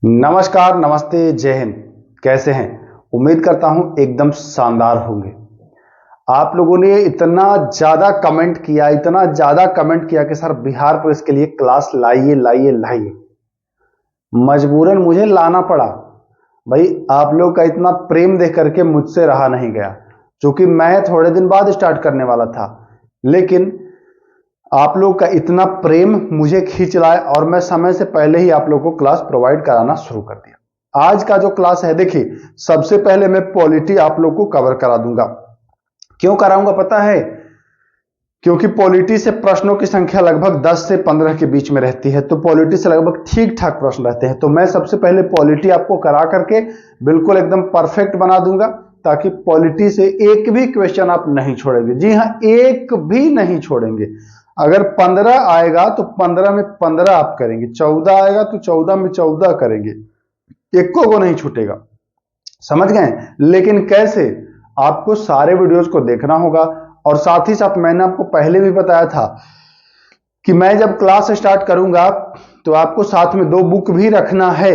नमस्कार, नमस्ते, जय हिंद। कैसे हैं? उम्मीद करता हूं एकदम शानदार होंगे। आप लोगों ने इतना ज़्यादा कमेंट किया कि सर बिहार पुलिस के लिए क्लास लाइए लाइए लाइए। मजबूरन मुझे लाना पड़ा। भाई आप लोग का इतना प्रेम देख करके मुझसे रहा नहीं गया, क्योंकि मैं थोड़े दिन बाद स्टार्ट करने वाला था, लेकिन आप लोग का इतना प्रेम मुझे खींच लाया और मैं समय से पहले ही आप लोग को क्लास प्रोवाइड कराना शुरू कर दिया। आज का जो क्लास है, देखिए, सबसे पहले मैं पॉलिटी आप लोग को कवर करा दूंगा। क्यों कराऊंगा पता है? क्योंकि पॉलिटी से प्रश्नों की संख्या लगभग 10 से 15 के बीच में रहती है, तो पॉलिटी से लगभग ठीक ठाक प्रश्न रहते हैं। तो मैं सबसे पहले पॉलिटी आपको करा करके बिल्कुल एकदम परफेक्ट बना दूंगा, ताकि पॉलिटी से एक भी क्वेश्चन आप नहीं छोड़ेंगे। जी हाँ, एक भी नहीं छोड़ेंगे। अगर 15 आएगा तो 15 में 15 आप करेंगे, 14 आएगा तो 14 में 14 करेंगे, एको को नहीं छूटेगा। समझ गए? लेकिन कैसे? आपको सारे वीडियोस को देखना होगा, और साथ ही साथ मैंने आपको पहले भी बताया था कि मैं जब क्लास स्टार्ट करूंगा तो आपको साथ में 2 बुक भी रखना है।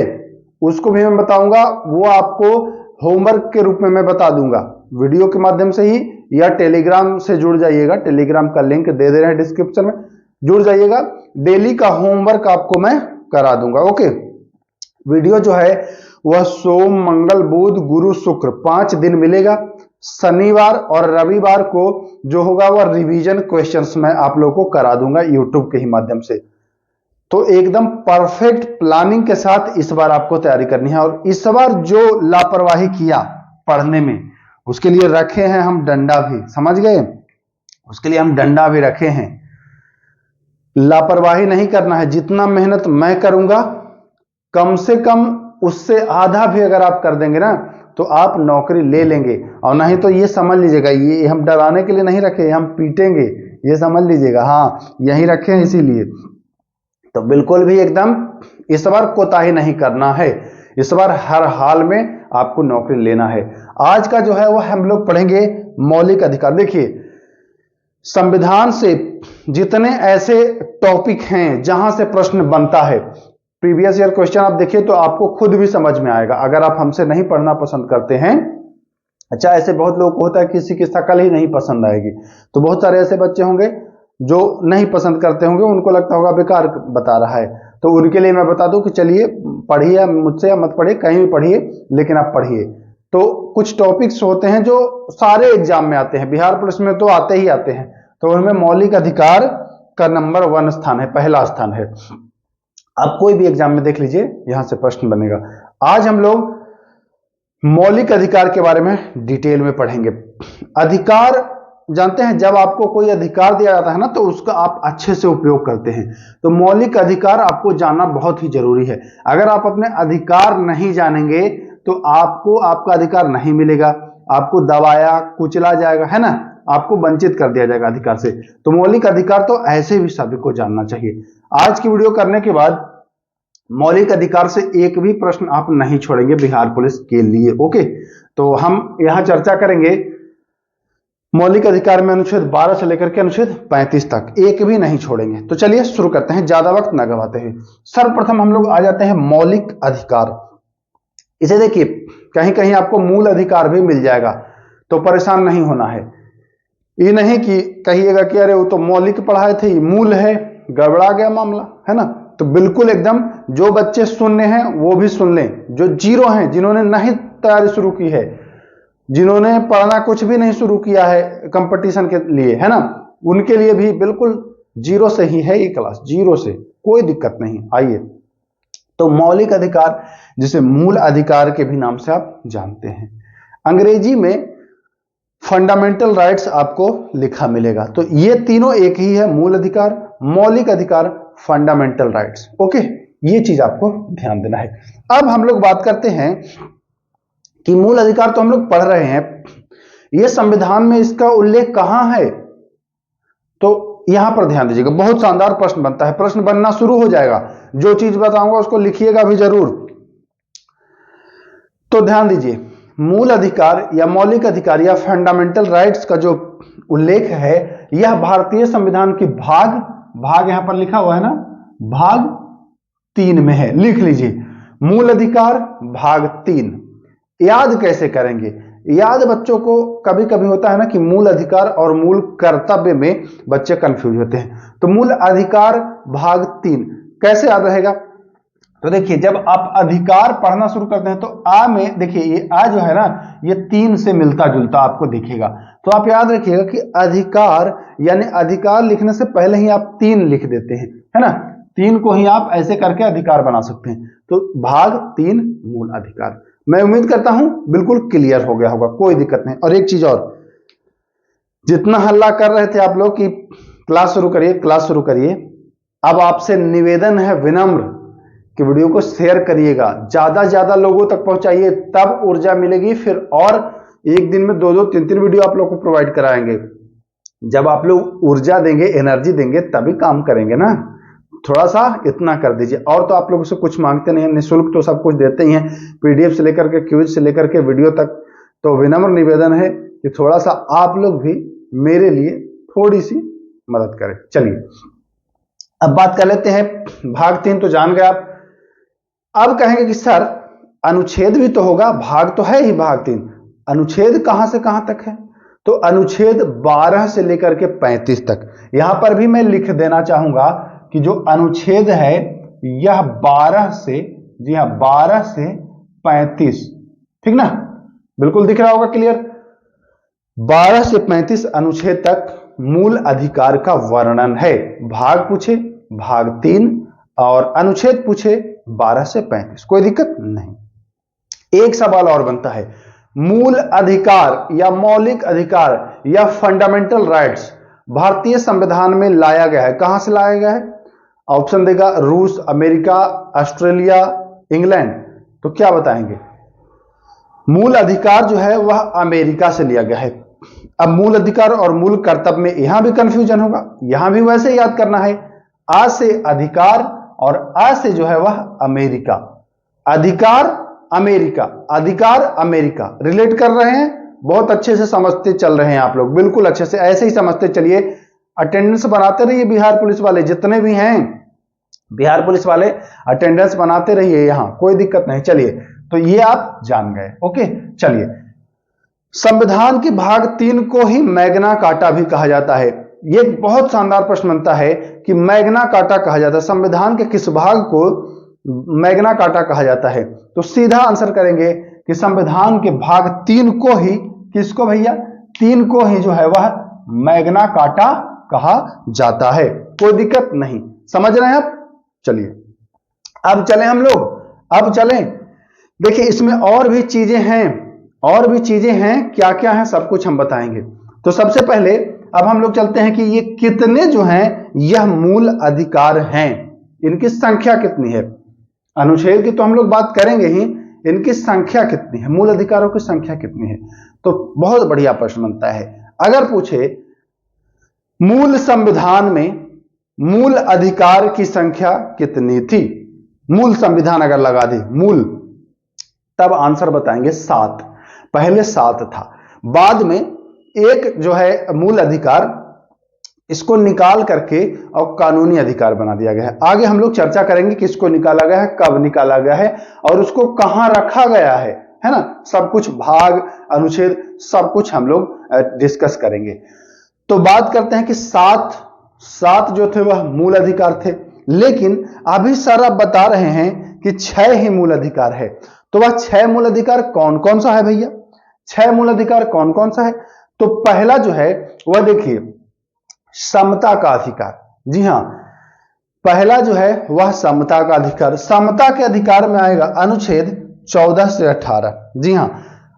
उसको भी मैं बताऊंगा, वो आपको होमवर्क के रूप में मैं बता दूंगा, वीडियो के माध्यम से ही, या टेलीग्राम से जुड़ जाइएगा। टेलीग्राम का लिंक दे दे रहे हैं डिस्क्रिप्शन में, जुड़ जाइएगा। डेली का होमवर्क आपको मैं करा दूंगा। ओके, वीडियो जो है वह सोम, मंगल, बुध, गुरु, शुक्र 5 दिन मिलेगा। शनिवार और रविवार को जो होगा वह रिवीजन क्वेश्चंस मैं आप लोगों को करा दूंगा यूट्यूब के ही माध्यम से। तो एकदम परफेक्ट प्लानिंग के साथ इस बार आपको तैयारी करनी है। और इस बार जो लापरवाही किया पढ़ने में, उसके लिए रखे हैं हम डंडा भी। समझ गए? उसके लिए हम डंडा भी रखे हैं। लापरवाही नहीं करना है। जितना मेहनत मैं करूंगा, कम से कम उससे आधा भी अगर आप कर देंगे ना, तो आप नौकरी ले लेंगे। और नहीं तो ये समझ लीजिएगा, ये हम डराने के लिए नहीं रखे, हम पीटेंगे, ये समझ लीजिएगा। हाँ, यही रखे हैं इसीलिए। तो बिल्कुल भी एकदम इस बार कोताही नहीं करना है। इस बार हर हाल में आपको नौकरी लेना है। आज का जो है वो हम लोग पढ़ेंगे मौलिक अधिकार। देखिए, संविधान से जितने ऐसे टॉपिक हैं जहां से प्रश्न बनता है, प्रीवियस ईयर क्वेश्चन आप देखिए तो आपको खुद भी समझ में आएगा, अगर आप हमसे नहीं पढ़ना पसंद करते हैं। अच्छा, ऐसे बहुत लोग को होता है किसी की शक्ल ही नहीं पसंद आएगी, तो बहुत सारे ऐसे बच्चे होंगे जो नहीं पसंद करते होंगे, उनको लगता होगा बेकार बता रहा है। तो उनके लिए मैं बता दूं कि चलिए पढ़िए, मुझसे या मत पढ़िए, कहीं भी पढ़िए, लेकिन आप पढ़िए। तो कुछ टॉपिक्स होते हैं जो सारे एग्जाम में आते हैं, बिहार पुलिस में तो आते ही आते हैं, तो उनमें मौलिक अधिकार का नंबर 1 स्थान है, पहला स्थान है। आप कोई भी एग्जाम में देख लीजिए, यहां से प्रश्न बनेगा। आज हम लोग मौलिक अधिकार के बारे में डिटेल में पढ़ेंगे। अधिकार जानते हैं, जब आपको कोई अधिकार दिया जाता है ना, तो उसका आप अच्छे से उपयोग करते हैं। तो मौलिक अधिकार आपको जानना बहुत ही जरूरी है। अगर आप अपने अधिकार नहीं जानेंगे तो आपको आपका अधिकार नहीं मिलेगा, आपको दबाया कुचला जाएगा, है ना, आपको वंचित कर दिया जाएगा अधिकार से। तो मौलिक अधिकार तो ऐसे भी सभी को जानना चाहिए। आज की वीडियो करने के बाद मौलिक अधिकार से एक भी प्रश्न आप नहीं छोड़ेंगे बिहार पुलिस के लिए। ओके, तो हम यहां चर्चा करेंगे मौलिक अधिकार में अनुच्छेद 12 से लेकर के अनुच्छेद 35 तक, एक भी नहीं छोड़ेंगे। तो चलिए शुरू करते हैं, ज्यादा वक्त न गवाते हैं। सर्वप्रथम हम लोग आ जाते हैं मौलिक अधिकार। इसे देखिए, कहीं कहीं आपको मूल अधिकार भी मिल जाएगा, तो परेशान नहीं होना है। ये नहीं कि कहिएगा कि अरे वो तो मौलिक पढ़ाए थे, मूल है, गड़बड़ा गया मामला, है ना। तो बिल्कुल एकदम, जो बच्चे सुनने हैं वो भी सुन लें, जो जीरो हैं, जिन्होंने नहीं तैयारी शुरू की है, जिन्होंने पढ़ना कुछ भी नहीं शुरू किया है कंपटीशन के लिए, है ना, उनके लिए भी बिल्कुल जीरो से ही है ये क्लास, जीरो से, कोई दिक्कत नहीं। आइए, तो मौलिक अधिकार, जिसे मूल अधिकार के भी नाम से आप जानते हैं, अंग्रेजी में फंडामेंटल राइट्स आपको लिखा मिलेगा। तो ये तीनों एक ही है, मूल अधिकार, मौलिक अधिकार, फंडामेंटल राइट्स। ओके, ये चीज आपको ध्यान देना है। अब हम लोग बात करते हैं कि मूल अधिकार तो हम लोग पढ़ रहे हैं, ये संविधान में इसका उल्लेख कहां है, तो यहां पर ध्यान दीजिएगा। बहुत शानदार प्रश्न बनता है, प्रश्न बनना शुरू हो जाएगा, जो चीज बताऊंगा उसको लिखिएगा भी जरूर। तो ध्यान दीजिए, मूल अधिकार या मौलिक अधिकार या फंडामेंटल राइट्स का जो उल्लेख है, यह भारतीय संविधान की भाग यहां पर लिखा हुआ है ना, भाग 3 में है, लिख लीजिए। मूल अधिकार भाग 3 याद कैसे करेंगे? याद बच्चों को कभी कभी होता है ना कि मूल अधिकार और मूल कर्तव्य में बच्चे कंफ्यूज होते हैं। तो मूल अधिकार भाग 3 कैसे याद रहेगा? तो देखिए, जब आप अधिकार पढ़ना शुरू करते हैं तो आ में देखिए, ये आ जो है ना, ये 3 से मिलता जुलता आपको दिखेगा। तो आप याद रखिएगा कि अधिकार यानी अधिकार लिखने से पहले ही आप 3 लिख देते हैं, है ना। 3 को ही आप ऐसे करके अधिकार बना सकते हैं। तो भाग 3 मूल अधिकार। मैं उम्मीद करता हूं बिल्कुल क्लियर हो गया होगा, कोई दिक्कत नहीं। और एक चीज और, जितना हल्ला कर रहे थे आप लोग कि क्लास शुरू करिए, क्लास शुरू करिए, अब आपसे निवेदन है विनम्र कि वीडियो को शेयर करिएगा, ज्यादा से ज्यादा लोगों तक पहुंचाइए, तब ऊर्जा मिलेगी। फिर और एक दिन में 2-2, 3-3 वीडियो आप लोग को प्रोवाइड कराएंगे। जब आप लोग ऊर्जा देंगे, एनर्जी देंगे, तभी काम करेंगे ना। थोड़ा सा इतना कर दीजिए। और तो आप लोगों से कुछ मांगते नहीं हैं, निःशुल्क तो सब कुछ देते ही हैं, पीडीएफ से लेकर के क्विज से लेकर के वीडियो तक। तो विनम्र निवेदन है कि थोड़ा सा आप लोग भी मेरे लिए थोड़ी सी मदद करें। चलिए अब बात कर लेते हैं भाग 3 तो जान गए आप। अब कहेंगे कि सर अनुच्छेद भी तो होगा, भाग तो है ही भाग 3, अनुच्छेद कहां से कहां तक है? तो अनुच्छेद 12 से लेकर के 35 तक। यहां पर भी मैं लिख देना चाहूंगा कि जो अनुच्छेद है यह 12 से, जी हां 12 से 35, ठीक ना, बिल्कुल दिख रहा होगा क्लियर। 12 से 35 अनुच्छेद तक मूल अधिकार का वर्णन है। भाग पूछे भाग 3 और अनुच्छेद पूछे 12 से 35, कोई दिक्कत नहीं। एक सवाल और बनता है, मूल अधिकार या मौलिक अधिकार या फंडामेंटल राइट्स भारतीय संविधान में लाया गया है, कहां से लाया गया है? ऑप्शन देगा रूस, अमेरिका, ऑस्ट्रेलिया, इंग्लैंड। तो क्या बताएंगे? मूल अधिकार जो है वह अमेरिका से लिया गया है। अब मूल अधिकार और मूल कर्तव्य में यहां भी कंफ्यूजन होगा, यहां भी वैसे याद करना है। आ से अधिकार और आ से जो है वह अमेरिका। अधिकार अमेरिका, अधिकार अमेरिका, रिलेट कर रहे हैं, बहुत अच्छे से समझते चल रहे हैं आप लोग, बिल्कुल अच्छे से ऐसे ही समझते चलिए। अटेंडेंस बनाते रहिए, बिहार पुलिस वाले जितने भी हैं, बिहार पुलिस वाले अटेंडेंस बनाते रहिए, यहां कोई दिक्कत नहीं। चलिए तो ये आप जान गए, ओके। चलिए, संविधान के भाग 3 को ही मैग्ना कार्टा भी कहा जाता है। ये बहुत शानदार प्रश्न बनता है कि मैग्ना कार्टा कहा जाता है, संविधान के किस भाग को मैग्ना कार्टा कहा जाता है? तो सीधा आंसर करेंगे कि संविधान के भाग 3 को ही, किसको भैया? 3 को ही जो है वह मैग्ना कार्टा कहा जाता है, कोई दिक्कत नहीं, समझ रहे हैं आप? चलिए अब चलें हम लोग, अब चलें, देखिए इसमें और भी चीजें हैं, और भी चीजें हैं, क्या क्या है सब कुछ हम बताएंगे। तो सबसे पहले अब हम लोग चलते हैं कि ये कितने जो हैं यह मूल अधिकार हैं, इनकी संख्या कितनी है? अनुच्छेद की तो हम लोग बात करेंगे ही, इनकी संख्या कितनी है, मूल अधिकारों की संख्या कितनी है? तो बहुत बढ़िया प्रश्न बनता है। अगर पूछे मूल संविधान में मूल अधिकार की संख्या कितनी थी, मूल संविधान अगर लगा दे मूल, तब आंसर बताएंगे 7। पहले 7 था, बाद में एक जो है मूल अधिकार, इसको निकाल करके और कानूनी अधिकार बना दिया गया है। आगे हम लोग चर्चा करेंगे कि इसको निकाला गया है, कब निकाला गया है और उसको कहां रखा गया है ना, सब कुछ भाग अनुच्छेद सब कुछ हम लोग डिस्कस करेंगे। तो बात करते हैं कि 7 जो थे वह मूल अधिकार थे, लेकिन अभी सर आप बता रहे हैं कि 6 ही मूल अधिकार है। तो वह 6 मूल अधिकार कौन कौन सा है भैया? 6 मूल अधिकार कौन कौन सा है? तो पहला जो है वह देखिए समता का अधिकार। जी हां, पहला जो है वह समता का अधिकार। समता के अधिकार में आएगा अनुच्छेद 14 से 18। जी हां,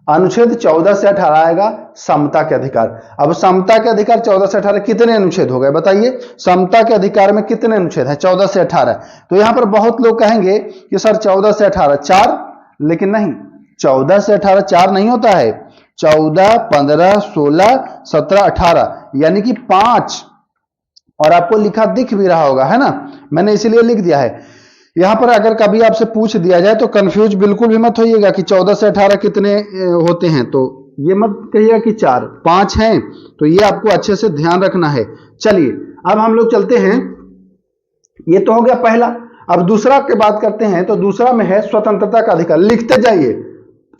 अनुच्छेद 14 से 18 आएगा समता के अधिकार। अब समता के अधिकार 14 से 18 कितने अनुच्छेद हो गए बताइए? समता के अधिकार में कितने अनुच्छेद हैं? 14 से 18। तो यहां पर बहुत लोग कहेंगे कि सर 14 से 18 4, लेकिन नहीं, 14 से 18 4 नहीं होता है, 14, 15, 16, 17, 18 यानी कि 5। और आपको लिखा दिख भी रहा होगा, है ना, मैंने इसीलिए लिख दिया है। यहां पर अगर कभी आपसे पूछ दिया जाए तो कंफ्यूज बिल्कुल भी मत होइएगा कि 14 से 18 कितने होते हैं, तो ये मत कहिएगा कि 4, 5 हैं। तो ये आपको अच्छे से ध्यान रखना है। चलिए अब हम लोग चलते हैं, ये तो हो गया पहला। अब दूसरा की बात करते हैं तो दूसरा में है स्वतंत्रता का अधिकार। लिखते जाइए,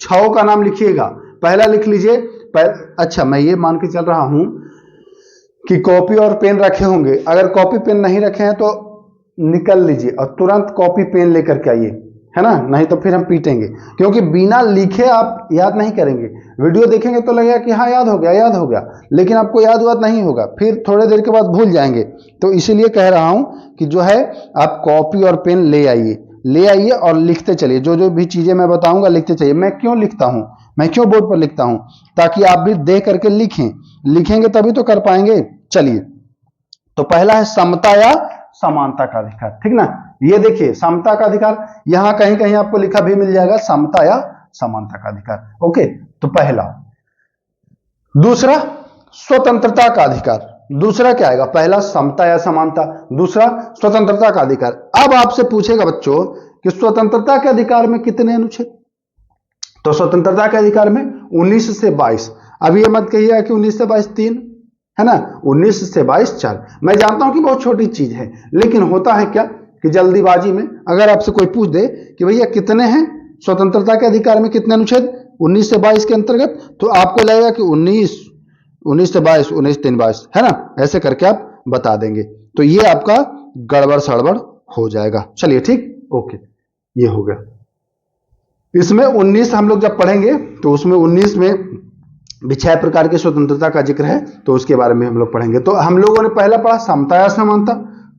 6 का नाम लिखिएगा। पहला लिख लीजिए। अच्छा, मैं ये मान के चल रहा हूं कि कॉपी और पेन रखे होंगे। अगर कॉपी पेन नहीं रखे हैं तो निकल लीजिए और तुरंत कॉपी पेन लेकर के आइए, है ना, नहीं तो फिर हम पीटेंगे। क्योंकि बिना लिखे आप याद नहीं करेंगे। वीडियो देखेंगे तो लगेगा कि हाँ याद हो गया, याद हो गया, लेकिन आपको याद नहीं होगा, फिर थोड़े देर के बाद भूल जाएंगे। तो इसीलिए कह रहा हूं कि जो है आप कॉपी और पेन ले आइए और लिखते चलिए। जो जो भी चीजें मैं बताऊंगा लिखते चलिए। मैं क्यों लिखता हूं, मैं क्यों बोर्ड पर लिखता हूं? ताकि आप भी देख करके लिखेंगे तभी तो कर पाएंगे। चलिए, तो पहला है समता या समानता का अधिकार, ठीक ना। ये देखिए समता का अधिकार, यहां कहीं कहीं आपको लिखा भी मिल जाएगा समता या समानता का अधिकार। ओके, तो पहला। दूसरा स्वतंत्रता का अधिकार। दूसरा क्या आएगा? पहला समता या समानता, दूसरा स्वतंत्रता का अधिकार। अब आपसे पूछेगा बच्चों कि स्वतंत्रता के अधिकार में कितने अनुच्छेद? तो स्वतंत्रता के अधिकार में 19 से 22। अब ये मत कहिएगा कि 19 से 22 3, है ना, 19 से 22 4। मैं जानता हूं कि बहुत छोटी चीज है, लेकिन होता है क्या कि जल्दीबाजी में अगर आपसे कोई पूछ दे कि भैया कितने हैं स्वतंत्रता के अधिकार में, कितने अनुच्छेद 19 से 22 के अंतर्गत, तो आपको लगेगा कि 19 से 22, 19 3 22, है ना, ऐसे करके आप बता देंगे। तो ये आपका गड़बड़ सड़बड़ हो जाएगा। चलिए ठीक, ओके, ये हो गया। इसमें 19 हम लोग जब पढ़ेंगे तो उसमें 19 में भी 6 प्रकार की स्वतंत्रता का जिक्र है, तो उसके बारे में हम लोग पढ़ेंगे। तो हम लोगों ने पहला पढ़ा समता या समानता,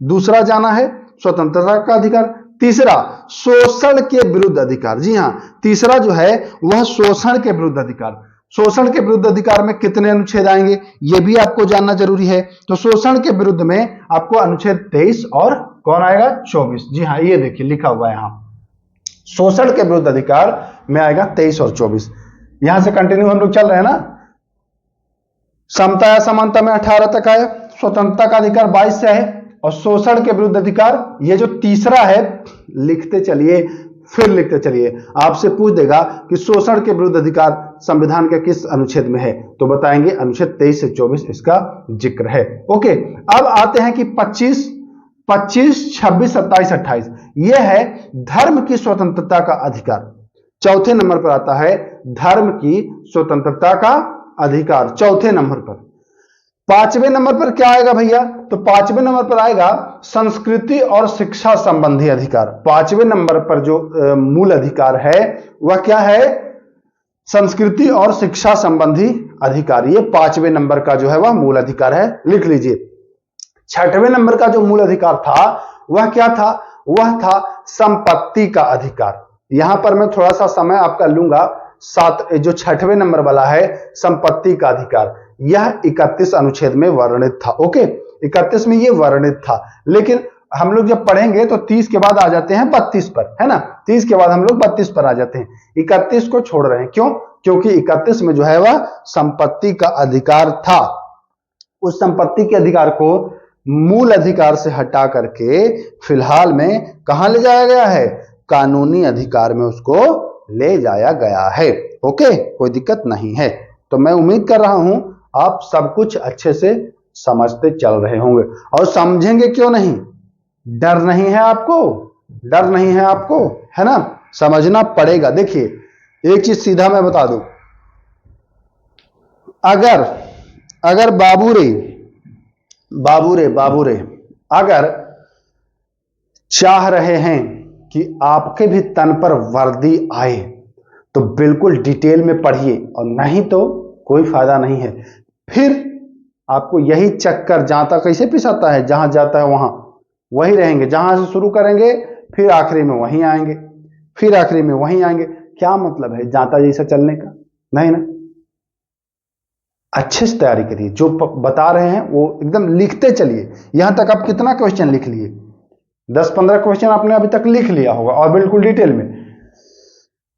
दूसरा जाना है स्वतंत्रता का अधिकार, तीसरा शोषण के विरुद्ध अधिकार। जी हां, तीसरा जो है वह शोषण के विरुद्ध अधिकार। शोषण के विरुद्ध अधिकार में कितने अनुच्छेद आएंगे यह भी आपको जानना जरूरी है। तो शोषण के विरुद्ध में आपको अनुच्छेद 23 और कौन आएगा 24। जी हां, ये देखिए लिखा हुआ है यहां, शोषण के विरुद्ध अधिकार में आएगा 23 और 24। यहां से कंटिन्यू हम लोग चल रहे हैं ना। समता या समानता में 18 तक आया, स्वतंत्रता का अधिकार 22 से है, और शोषण के विरुद्ध अधिकार ये जो तीसरा है, लिखते चलिए फिर लिखते चलिए। आपसे पूछ देगा कि शोषण के विरुद्ध अधिकार संविधान के किस अनुच्छेद में है, तो बताएंगे अनुच्छेद 23 से 24 इसका जिक्र है। ओके, अब आते हैं कि 25, 26, 27, 28 यह है धर्म की स्वतंत्रता का अधिकार। चौथे नंबर पर आता है धर्म की स्वतंत्रता का अधिकार, चौथे नंबर पर। 5वें नंबर पर क्या आएगा भैया? तो 5वें नंबर पर आएगा संस्कृति और शिक्षा संबंधी अधिकार। 5वें नंबर पर जो मूल अधिकार है वह क्या है? संस्कृति और शिक्षा संबंधी अधिकार। ये 5वें नंबर का जो है वह मूल अधिकार है, लिख लीजिए। 6वें नंबर का जो मूल अधिकार था वह क्या था? वह था संपत्ति का अधिकार। यहां पर मैं थोड़ा सा समय आपका लूंगा। जो 6वें नंबर वाला है संपत्ति का अधिकार, यह 31 अनुच्छेद में वर्णित था। ओके, 31 में यह वर्णित था, लेकिन हम लोग जब पढ़ेंगे तो 30 के बाद आ जाते हैं 32 पर, है ना। 30 के बाद हम लोग 32 पर आ जाते हैं, 31 को छोड़ रहे हैं। क्यों? क्योंकि 31 में जो है वह संपत्ति का अधिकार था। उस संपत्ति के अधिकार को मूल अधिकार से हटा करके फिलहाल में कहां ले जाया गया है? कानूनी अधिकार में उसको ले जाया गया है। ओके, कोई दिक्कत नहीं है। तो मैं उम्मीद कर रहा हूं आप सब कुछ अच्छे से समझते चल रहे होंगे, और समझेंगे क्यों नहीं? डर नहीं है आपको, डर नहीं है आपको, है ना, समझना पड़ेगा। देखिए एक चीज सीधा मैं बता दूं, अगर बाबू रे अगर चाह रहे हैं कि आपके भी तन पर वर्दी आए तो बिल्कुल डिटेल में पढ़िए, और नहीं तो कोई फायदा नहीं है। फिर आपको यही चक्कर जाता कैसे पिसाता है, जहां जाता है वहां वही रहेंगे। जहां से शुरू करेंगे फिर आखिरी में वहीं आएंगे, फिर आखिरी में वहीं आएंगे। क्या मतलब है जाता जैसा चलने का? नहीं ना। अच्छे से तैयारी करिए, जो बता रहे हैं वो एकदम लिखते चलिए। यहां तक आप कितना क्वेश्चन लिख लिए? 10-15 क्वेश्चन आपने अभी तक लिख लिया होगा, और बिल्कुल डिटेल में।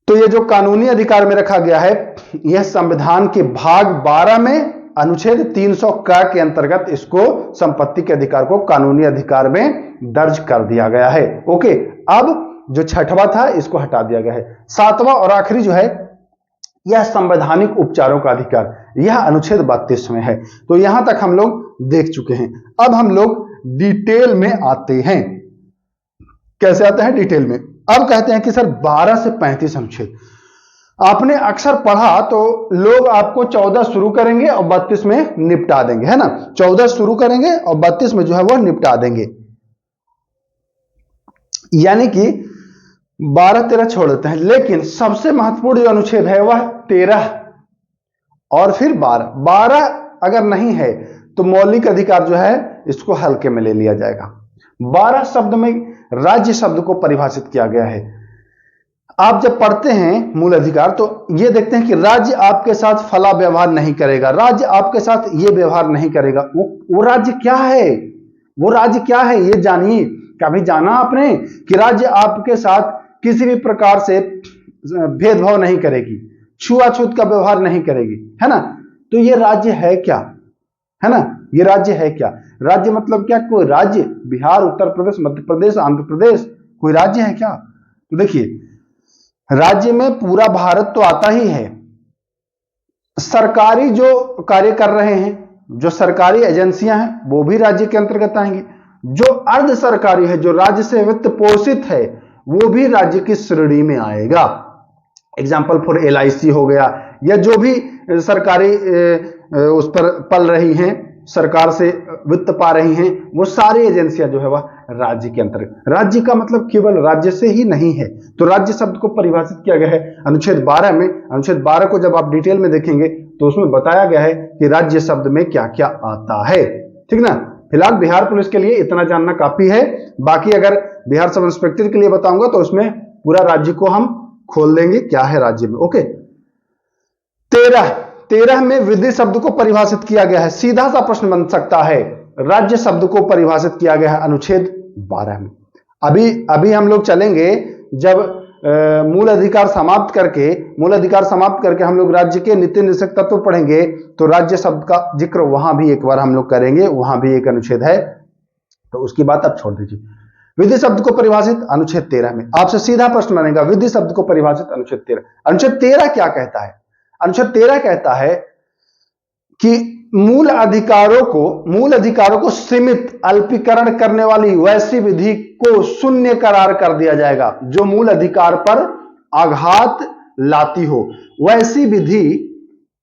तो ये जो कानूनी अधिकार में रखा गया है, यह संविधान के भाग 12 में अनुच्छेद 300 का के अंतर्गत इसको संपत्ति के अधिकार को कानूनी अधिकार में दर्ज कर दिया गया है। ओके, अब जो 6वां था इसको हटा दिया गया है। 7वां और आखिरी जो है यह संवैधानिक उपचारों का अधिकार, यह अनुच्छेद 32 में है। तो यहां तक हम लोग देख चुके हैं। अब हम लोग डिटेल में आते हैं। कैसे आता है डिटेल में। अब कहते हैं कि सर 12 से 35 अनुच्छेद आपने अक्सर पढ़ा तो लोग आपको 14 शुरू करेंगे और 32 में निपटा देंगे, है ना। 14 शुरू करेंगे और 32 में जो है वो निपटा देंगे, यानी कि 12-13 छोड़ देते हैं। लेकिन सबसे महत्वपूर्ण जो अनुच्छेद है वह 13 और फिर 12 अगर नहीं है तो मौलिक अधिकार जो है इसको हल्के में ले लिया जाएगा। 12 शब्द में राज्य शब्द को परिभाषित किया गया है। आप जब पढ़ते हैं मूल अधिकार तो ये देखते हैं कि राज्य आपके साथ फला व्यवहार नहीं करेगा, राज्य आपके साथ ये व्यवहार नहीं करेगा। वो राज्य क्या है, वो राज्य क्या है ये जानिए। कभी जाना आपने कि राज्य आपके साथ किसी भी प्रकार से भेदभाव नहीं करेगी, छुआछूत का व्यवहार नहीं करेगी, है ना। तो ये राज्य है क्या, है ना, ये राज्य है क्या। राज्य मतलब क्या, कोई राज्य बिहार, उत्तर प्रदेश, मध्य प्रदेश, आंध्र प्रदेश कोई राज्य है क्या। तो देखिए राज्य में पूरा भारत तो आता ही है। सरकारी जो कार्य कर रहे हैं, जो सरकारी एजेंसियां हैं वो भी राज्य के अंतर्गत आएंगी। जो अर्ध सरकारी है, जो राज्य से वित्त पोषित है, वो भी राज्य की श्रेणी में आएगा। एग्जाम्पल फॉर LIC हो गया, या जो भी सरकारी उस पर पल रही हैं, सरकार से वित्त पा रही हैं, वो सारी एजेंसियां जो है वह राज्य के अंतर्गत। राज्य का मतलब केवल राज्य से ही नहीं है। तो राज्य शब्द को परिभाषित किया गया है अनुच्छेद 12 में। अनुच्छेद 12 को जब आप डिटेल में देखेंगे तो उसमें बताया गया है कि राज्य शब्द में क्या क्या आता है, ठीक ना। फिलहाल बिहार पुलिस के लिए इतना जानना काफी है। बाकी अगर बिहार सब इंस्पेक्टर के लिए बताऊंगा तो उसमें पूरा राज्य को हम खोल देंगे क्या है राज्य में। ओके, 13 में विधि शब्द को परिभाषित किया गया है। सीधा सा प्रश्न बन सकता है, राज्य शब्द को परिभाषित किया गया है अनुच्छेद 12 में। अभी हम लोग चलेंगे जब मूल अधिकार समाप्त करके हम लोग राज्य के नीति निर्देशक तत्व पढ़ेंगे तो राज्य शब्द का जिक्र वहां भी एक बार हम लोग करेंगे, वहां भी एक अनुच्छेद है, तो उसकी बात अब छोड़ दीजिए। विधि शब्द को परिभाषित अनुच्छेद 13 में आपसे सीधा प्रश्न बनेगा, विधि शब्द को परिभाषित अनुच्छेद 13। अनुच्छेद 13 क्या कहता है। अनुच्छेद 13 कहता है कि मूल अधिकारों को सीमित अल्पीकरण करने वाली वैसी विधि को शून्य करार कर दिया जाएगा जो मूल अधिकार पर आघात लाती हो। वैसी विधि,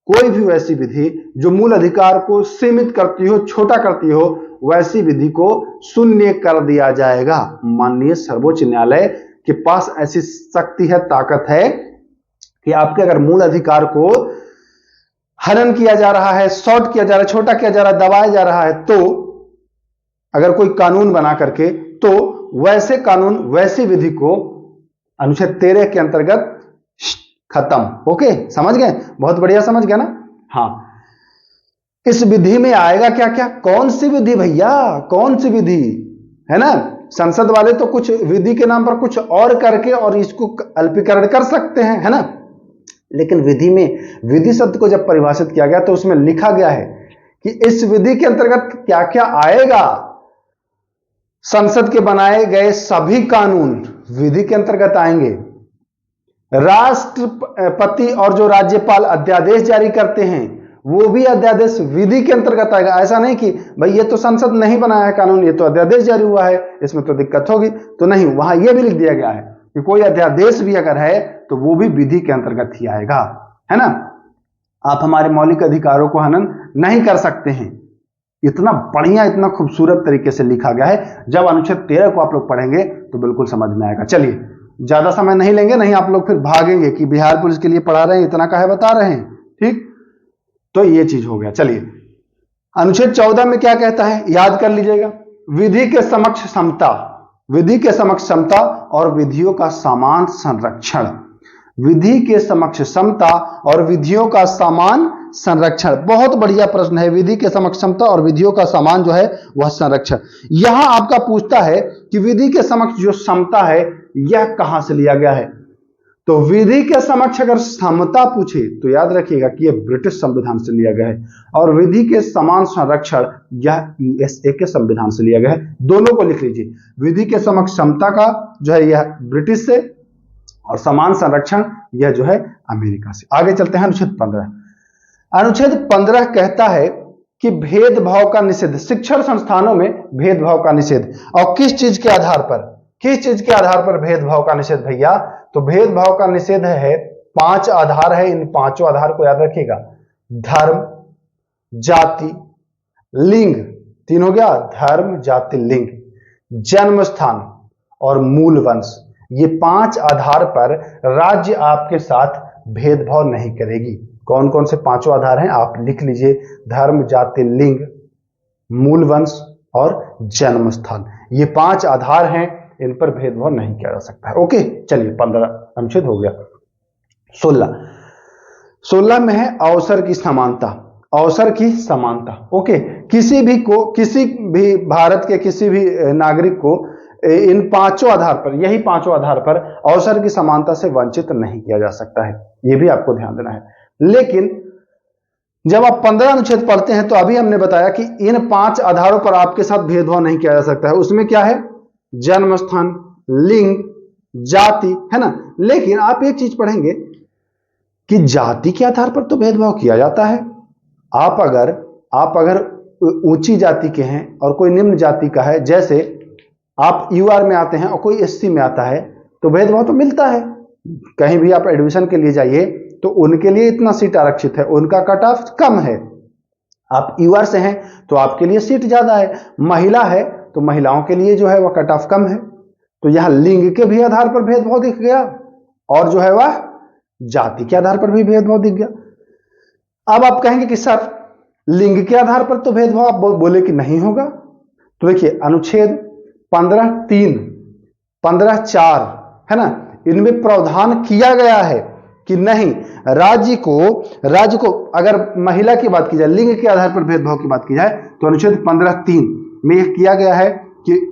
कोई भी वैसी विधि जो मूल अधिकार को सीमित करती हो, छोटा करती हो, वैसी विधि को शून्य कर दिया जाएगा। माननीय सर्वोच्च न्यायालय के पास ऐसी शक्ति है, ताकत है कि आपके अगर मूल अधिकार को हनन किया जा रहा है, शॉर्ट किया जा रहा है, छोटा किया जा रहा है, दबाया जा रहा है, तो अगर कोई कानून बना करके, तो वैसे कानून, वैसी विधि को अनुच्छेद 13 के अंतर्गत खत्म। ओके, समझ गए, बहुत बढ़िया समझ गया ना। हाँ, इस विधि में आएगा क्या क्या, कौन सी विधि भैया, कौन सी विधि, है ना। संसद वाले तो कुछ विधि के नाम पर कुछ और करके और इसको अल्पीकरण कर सकते हैं, है ना। लेकिन विधि में, विधि शब्द को जब परिभाषित किया गया तो उसमें लिखा गया है कि इस विधि के अंतर्गत क्या क्या आएगा। संसद के बनाए गए सभी कानून विधि के अंतर्गत आएंगे। राष्ट्रपति और जो राज्यपाल अध्यादेश जारी करते हैं वो भी अध्यादेश विधि के अंतर्गत आएगा। ऐसा नहीं कि भाई ये तो संसद नहीं बनाया है कानून, ये तो अध्यादेश जारी हुआ है, इसमें तो दिक्कत होगी, तो नहीं, वहां यह भी लिख दिया गया है कि कोई अध्यादेश भी अगर है तो वो भी विधि के अंतर्गत ही आएगा, है ना। आप हमारे मौलिक अधिकारों को हनन नहीं कर सकते हैं। इतना बढ़िया, इतना खूबसूरत तरीके से लिखा गया है। जब अनुच्छेद 13 को आप लोग पढ़ेंगे तो बिल्कुल समझ में आएगा। चलिए, ज्यादा समय नहीं लेंगे, नहीं आप लोग फिर भागेंगे कि बिहार पुलिस के लिए पढ़ा रहे हैं, इतना काहे बता रहे हैं, ठीक। तो ये चीज हो गया। चलिए, अनुच्छेद 14 में क्या कहता है, याद कर लीजिएगा। विधि के समक्ष समता, विधि के समक्ष समता और विधियों का समान संरक्षण। विधि के समक्ष समता और विधियों का समान संरक्षण, बहुत बढ़िया प्रश्न है। विधि के समक्ष समता और विधियों का समान जो है वह संरक्षण। यहां आपका पूछता है कि विधि के समक्ष जो समता है यह कहां से लिया गया है। तो विधि के समक्ष अगर समता पूछे तो याद रखिएगा कि यह ब्रिटिश संविधान से लिया गया है, और विधि के समान संरक्षण यह USA के संविधान से लिया गया है। दोनों को लिख लीजिए। विधि के समक्ष समता का जो है यह ब्रिटिश से, और समान संरक्षण यह जो है अमेरिका से। आगे चलते हैं अनुच्छेद 15। अनुच्छेद 15 कहता है कि भेदभाव का निषेध, शिक्षण संस्थानों में भेदभाव का निषेध। और किस चीज के आधार पर, किस चीज के आधार पर भेदभाव का निषेध भैया? तो भेदभाव का निषेध है, 5 आधार है, इन 5 आधार को याद रखिएगा। धर्म, जाति, लिंग, 3 हो गया, धर्म, जाति, लिंग, जन्म स्थान और मूल वंश। ये 5 आधार पर राज्य आपके साथ भेदभाव नहीं करेगी। कौन कौन से 5 आधार हैं आप लिख लीजिए, धर्म, जाति, लिंग, मूल वंश और जन्म स्थान। ये 5 आधार हैं, इन पर भेदभाव नहीं किया जा सकता है। ओके, चलिए 15 अनुच्छेद हो गया। 16 में है अवसर की समानता। अवसर की समानता, ओके, किसी भी भारत के किसी भी नागरिक को इन 5 आधार पर, यही 5 आधार पर अवसर की समानता से वंचित नहीं किया जा सकता है। यह भी आपको ध्यान देना है। लेकिन जब आप 15 अनुच्छेद पढ़ते हैं तो अभी हमने बताया कि इन 5 आधारों पर आपके साथ भेदभाव नहीं किया जा सकता है। उसमें क्या है? जन्म स्थान, लिंग, जाति, है ना। लेकिन आप एक चीज पढ़ेंगे कि जाति के आधार पर तो भेदभाव किया जाता है। आप अगर ऊंची जाति के हैं और कोई निम्न जाति का है, जैसे आप यूआर में आते हैं और कोई एससी में आता है, तो भेदभाव तो मिलता है। कहीं भी आप एडमिशन के लिए जाइए तो उनके लिए इतना सीट आरक्षित है, उनका कट ऑफ कम है। आप यूआर से हैं तो आपके लिए सीट ज्यादा है। महिला है तो महिलाओं के लिए जो है वह कट ऑफ कम है। तो यहां लिंग के भी आधार पर भेदभाव दिख गया और जो है वह जाति के आधार पर भी भेदभाव दिख गया। अब आप कहेंगे कि सर लिंग के आधार पर तो भेदभाव आप बोले कि नहीं होगा। तो देखिए अनुच्छेद 15(3), 15(4) है ना, इनमें प्रावधान किया गया है कि नहीं, राज्य को अगर महिला की बात की जाए, लिंग के आधार पर भेदभाव की बात की जाए, तो अनुच्छेद 15(3) में यह किया गया है कि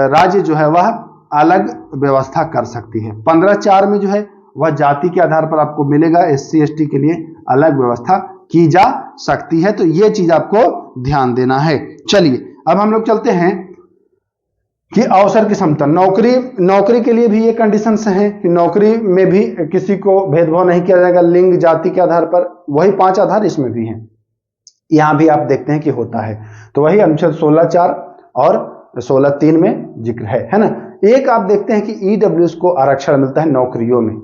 राज्य जो है वह अलग व्यवस्था कर सकती है। 15(4) में जो है वह जाति के आधार पर आपको मिलेगा, एससी एसटी के लिए अलग व्यवस्था की जा सकती है। तो यह चीज आपको ध्यान देना है। चलिए अब हम लोग चलते हैं कि अवसर की समता। नौकरी के लिए भी ये कंडीशंस हैं कि नौकरी में भी किसी को भेदभाव नहीं किया जाएगा लिंग जाति के आधार पर। वही 5 आधार इसमें भी हैं, यहां भी आप देखते हैं कि होता है। तो वही अनुच्छेद 16(4) और 16(3) में जिक्र है ना। एक आप देखते हैं कि ईडब्ल्यूएस को आरक्षण मिलता है नौकरियों में,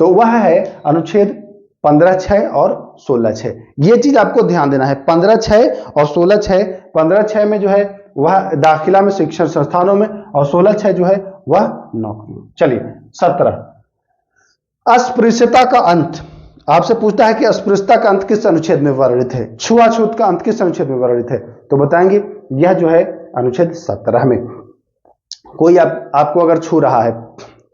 तो वह है अनुच्छेद 15(6) और 16(6). ये चीज आपको ध्यान देना है, 15(6) और 16(6). 15(6) में जो है वह दाखिला में शिक्षण संस्थानों में, और 16(6) जो है वह नौकरियों। चलिए 17, अस्पृश्यता का अंत। आपसे पूछता है कि अस्पृश्यता का अंत किस अनुच्छेद में वर्णित है, छुआछूत का अंत किस अनुच्छेद में वर्णित है, तो बताएंगे यह जो है अनुच्छेद 17 में। कोई आपको अगर छू रहा है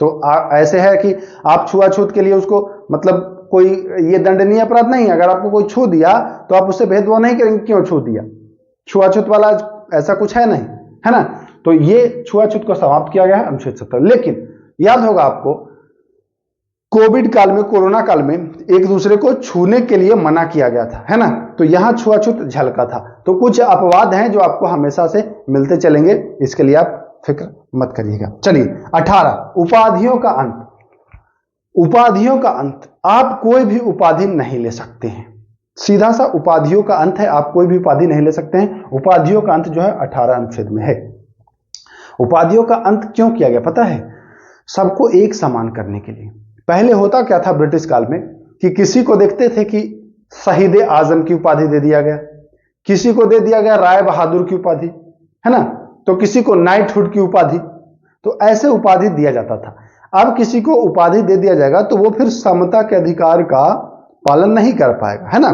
तो ऐसे है कि आप छुआछूत के लिए उसको, मतलब कोई ये दंडनीय अपराध नहीं है। अगर आपको कोई छू दिया तो आप उससे भेदभाव नहीं करेंगे, क्यों छू दिया, छुआछूत वाला ऐसा कुछ है नहीं, है ना। तो ये छुआछूत को समाप्त किया गया है अनुच्छेद 17। लेकिन याद होगा आपको, कोविड काल में, कोरोना काल में एक दूसरे को छूने के लिए मना किया गया था, है ना। तो यहां छुआछूत झलका था। तो कुछ अपवाद हैं जो आपको हमेशा से मिलते चलेंगे, इसके लिए आप फिक्र मत करिएगा। चलिए 18, उपाधियों का अंत। उपाधियों का अंत, आप कोई भी उपाधि नहीं ले सकते हैं, सीधा सा उपाधियों का अंत है, आप कोई भी उपाधि नहीं ले सकते हैं। उपाधियों का अंत जो है 18 अनुच्छेद में है। उपाधियों का अंत क्यों किया गया पता है? सबको एक समान करने के लिए। पहले होता क्या था ब्रिटिश काल में कि किसी को देखते थे कि शहीद आजम की उपाधि दे दिया गया, किसी को दे दिया गया राय बहादुर की उपाधि, है ना, तो किसी को नाइटहुड की उपाधि, तो ऐसे उपाधि दिया जाता था। अब किसी को उपाधि दे दिया जाएगा तो वो फिर समता के अधिकार का पालन नहीं कर पाएगा, है ना,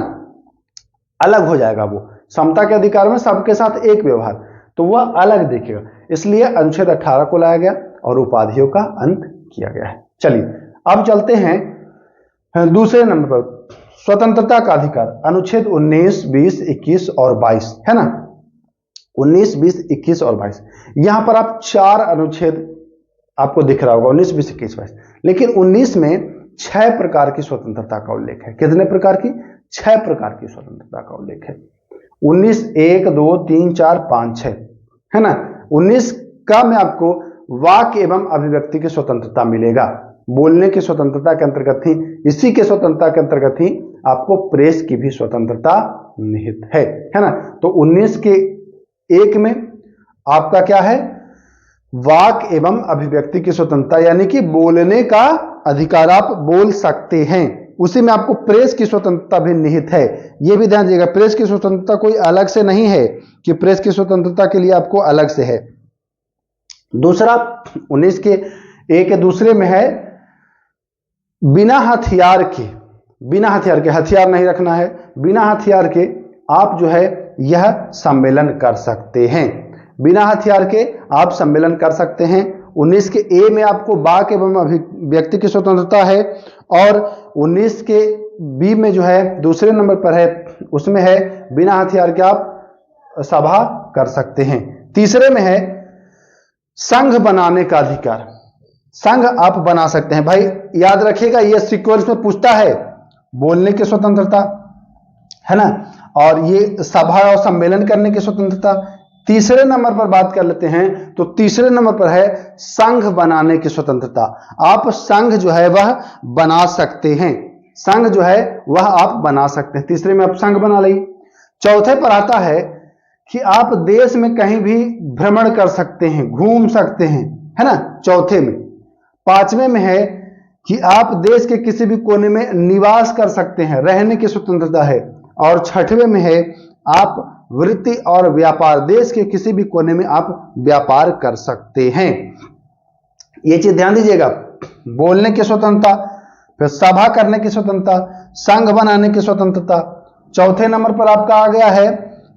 अलग हो जाएगा वो। समता के अधिकार में सबके साथ एक व्यवहार, तो वह अलग देखेगा। इसलिए अनुच्छेद 18 को लाया गया और उपाधियों का अंत किया गया है। चलिए अब चलते हैं दूसरे नंबर पर, स्वतंत्रता का अधिकार। अनुच्छेद 19, 20, 21 और 22, है ना। 19, 20, 21 और 22, यहां पर आप 4 अनुच्छेद आपको दिख रहा होगा, 19, 20, 21, 22। लेकिन 19 में 6 प्रकार की स्वतंत्रता का उल्लेख है। कितने प्रकार की? 6 प्रकार की स्वतंत्रता का उल्लेख है। 19 1, 2, 3, 4, 5, 6, है ना। 19 का में आपको वाक एवं अभिव्यक्ति की स्वतंत्रता मिलेगा, बोलने की स्वतंत्रता के अंतर्गत ही, इसी के स्वतंत्रता के अंतर्गत ही आपको प्रेस की भी स्वतंत्रता निहित है ना। तो 19 के 1 में आपका क्या है? वाक एवं अभिव्यक्ति की स्वतंत्रता, यानी कि बोलने का अधिकार, आप बोल सकते हैं। उसी में आपको प्रेस की स्वतंत्रता भी निहित है, यह भी ध्यान दीजिएगा। प्रेस की स्वतंत्रता कोई अलग से नहीं है कि प्रेस की स्वतंत्रता के लिए आपको अलग से है। दूसरा 19 के ए के दूसरे में है बिना हथियार के, बिना हथियार के, हथियार नहीं रखना है, बिना हथियार के आप जो है यह सम्मेलन कर सकते हैं। बिना हथियार के आप सम्मेलन कर सकते हैं। 19 के ए में आपको वाक एवं अभिव्यक्ति की स्वतंत्रता है, और 19 के बी में जो है दूसरे नंबर पर है, उसमें है बिना हथियार के आप सभा कर सकते हैं। तीसरे में है संघ बनाने का अधिकार, संघ आप बना सकते हैं। भाई याद रखिएगा, यह सीक्वेंस में पूछता है बोलने की स्वतंत्रता, है ना, और ये सभा और सम्मेलन करने की स्वतंत्रता। तीसरे नंबर पर बात कर लेते हैं, तो तीसरे नंबर पर है संघ बनाने की स्वतंत्रता। आप संघ जो है वह बना सकते हैं, संघ जो है वह आप बना सकते हैं। तीसरे में आप संघ बना ली। चौथे पर आता है कि आप देश में कहीं भी भ्रमण कर सकते हैं, घूम सकते हैं, है ना, चौथे में। पांचवें में है कि आप देश के किसी भी कोने में निवास कर सकते हैं, रहने की स्वतंत्रता है। और छठवें में है आप वृत्ति और व्यापार, देश के किसी भी कोने में आप व्यापार कर सकते हैं। ये चीज ध्यान दीजिएगा, बोलने की स्वतंत्रता, फिर सभा करने की स्वतंत्रता, संघ बनाने की स्वतंत्रता। चौथे नंबर पर आपका आ गया है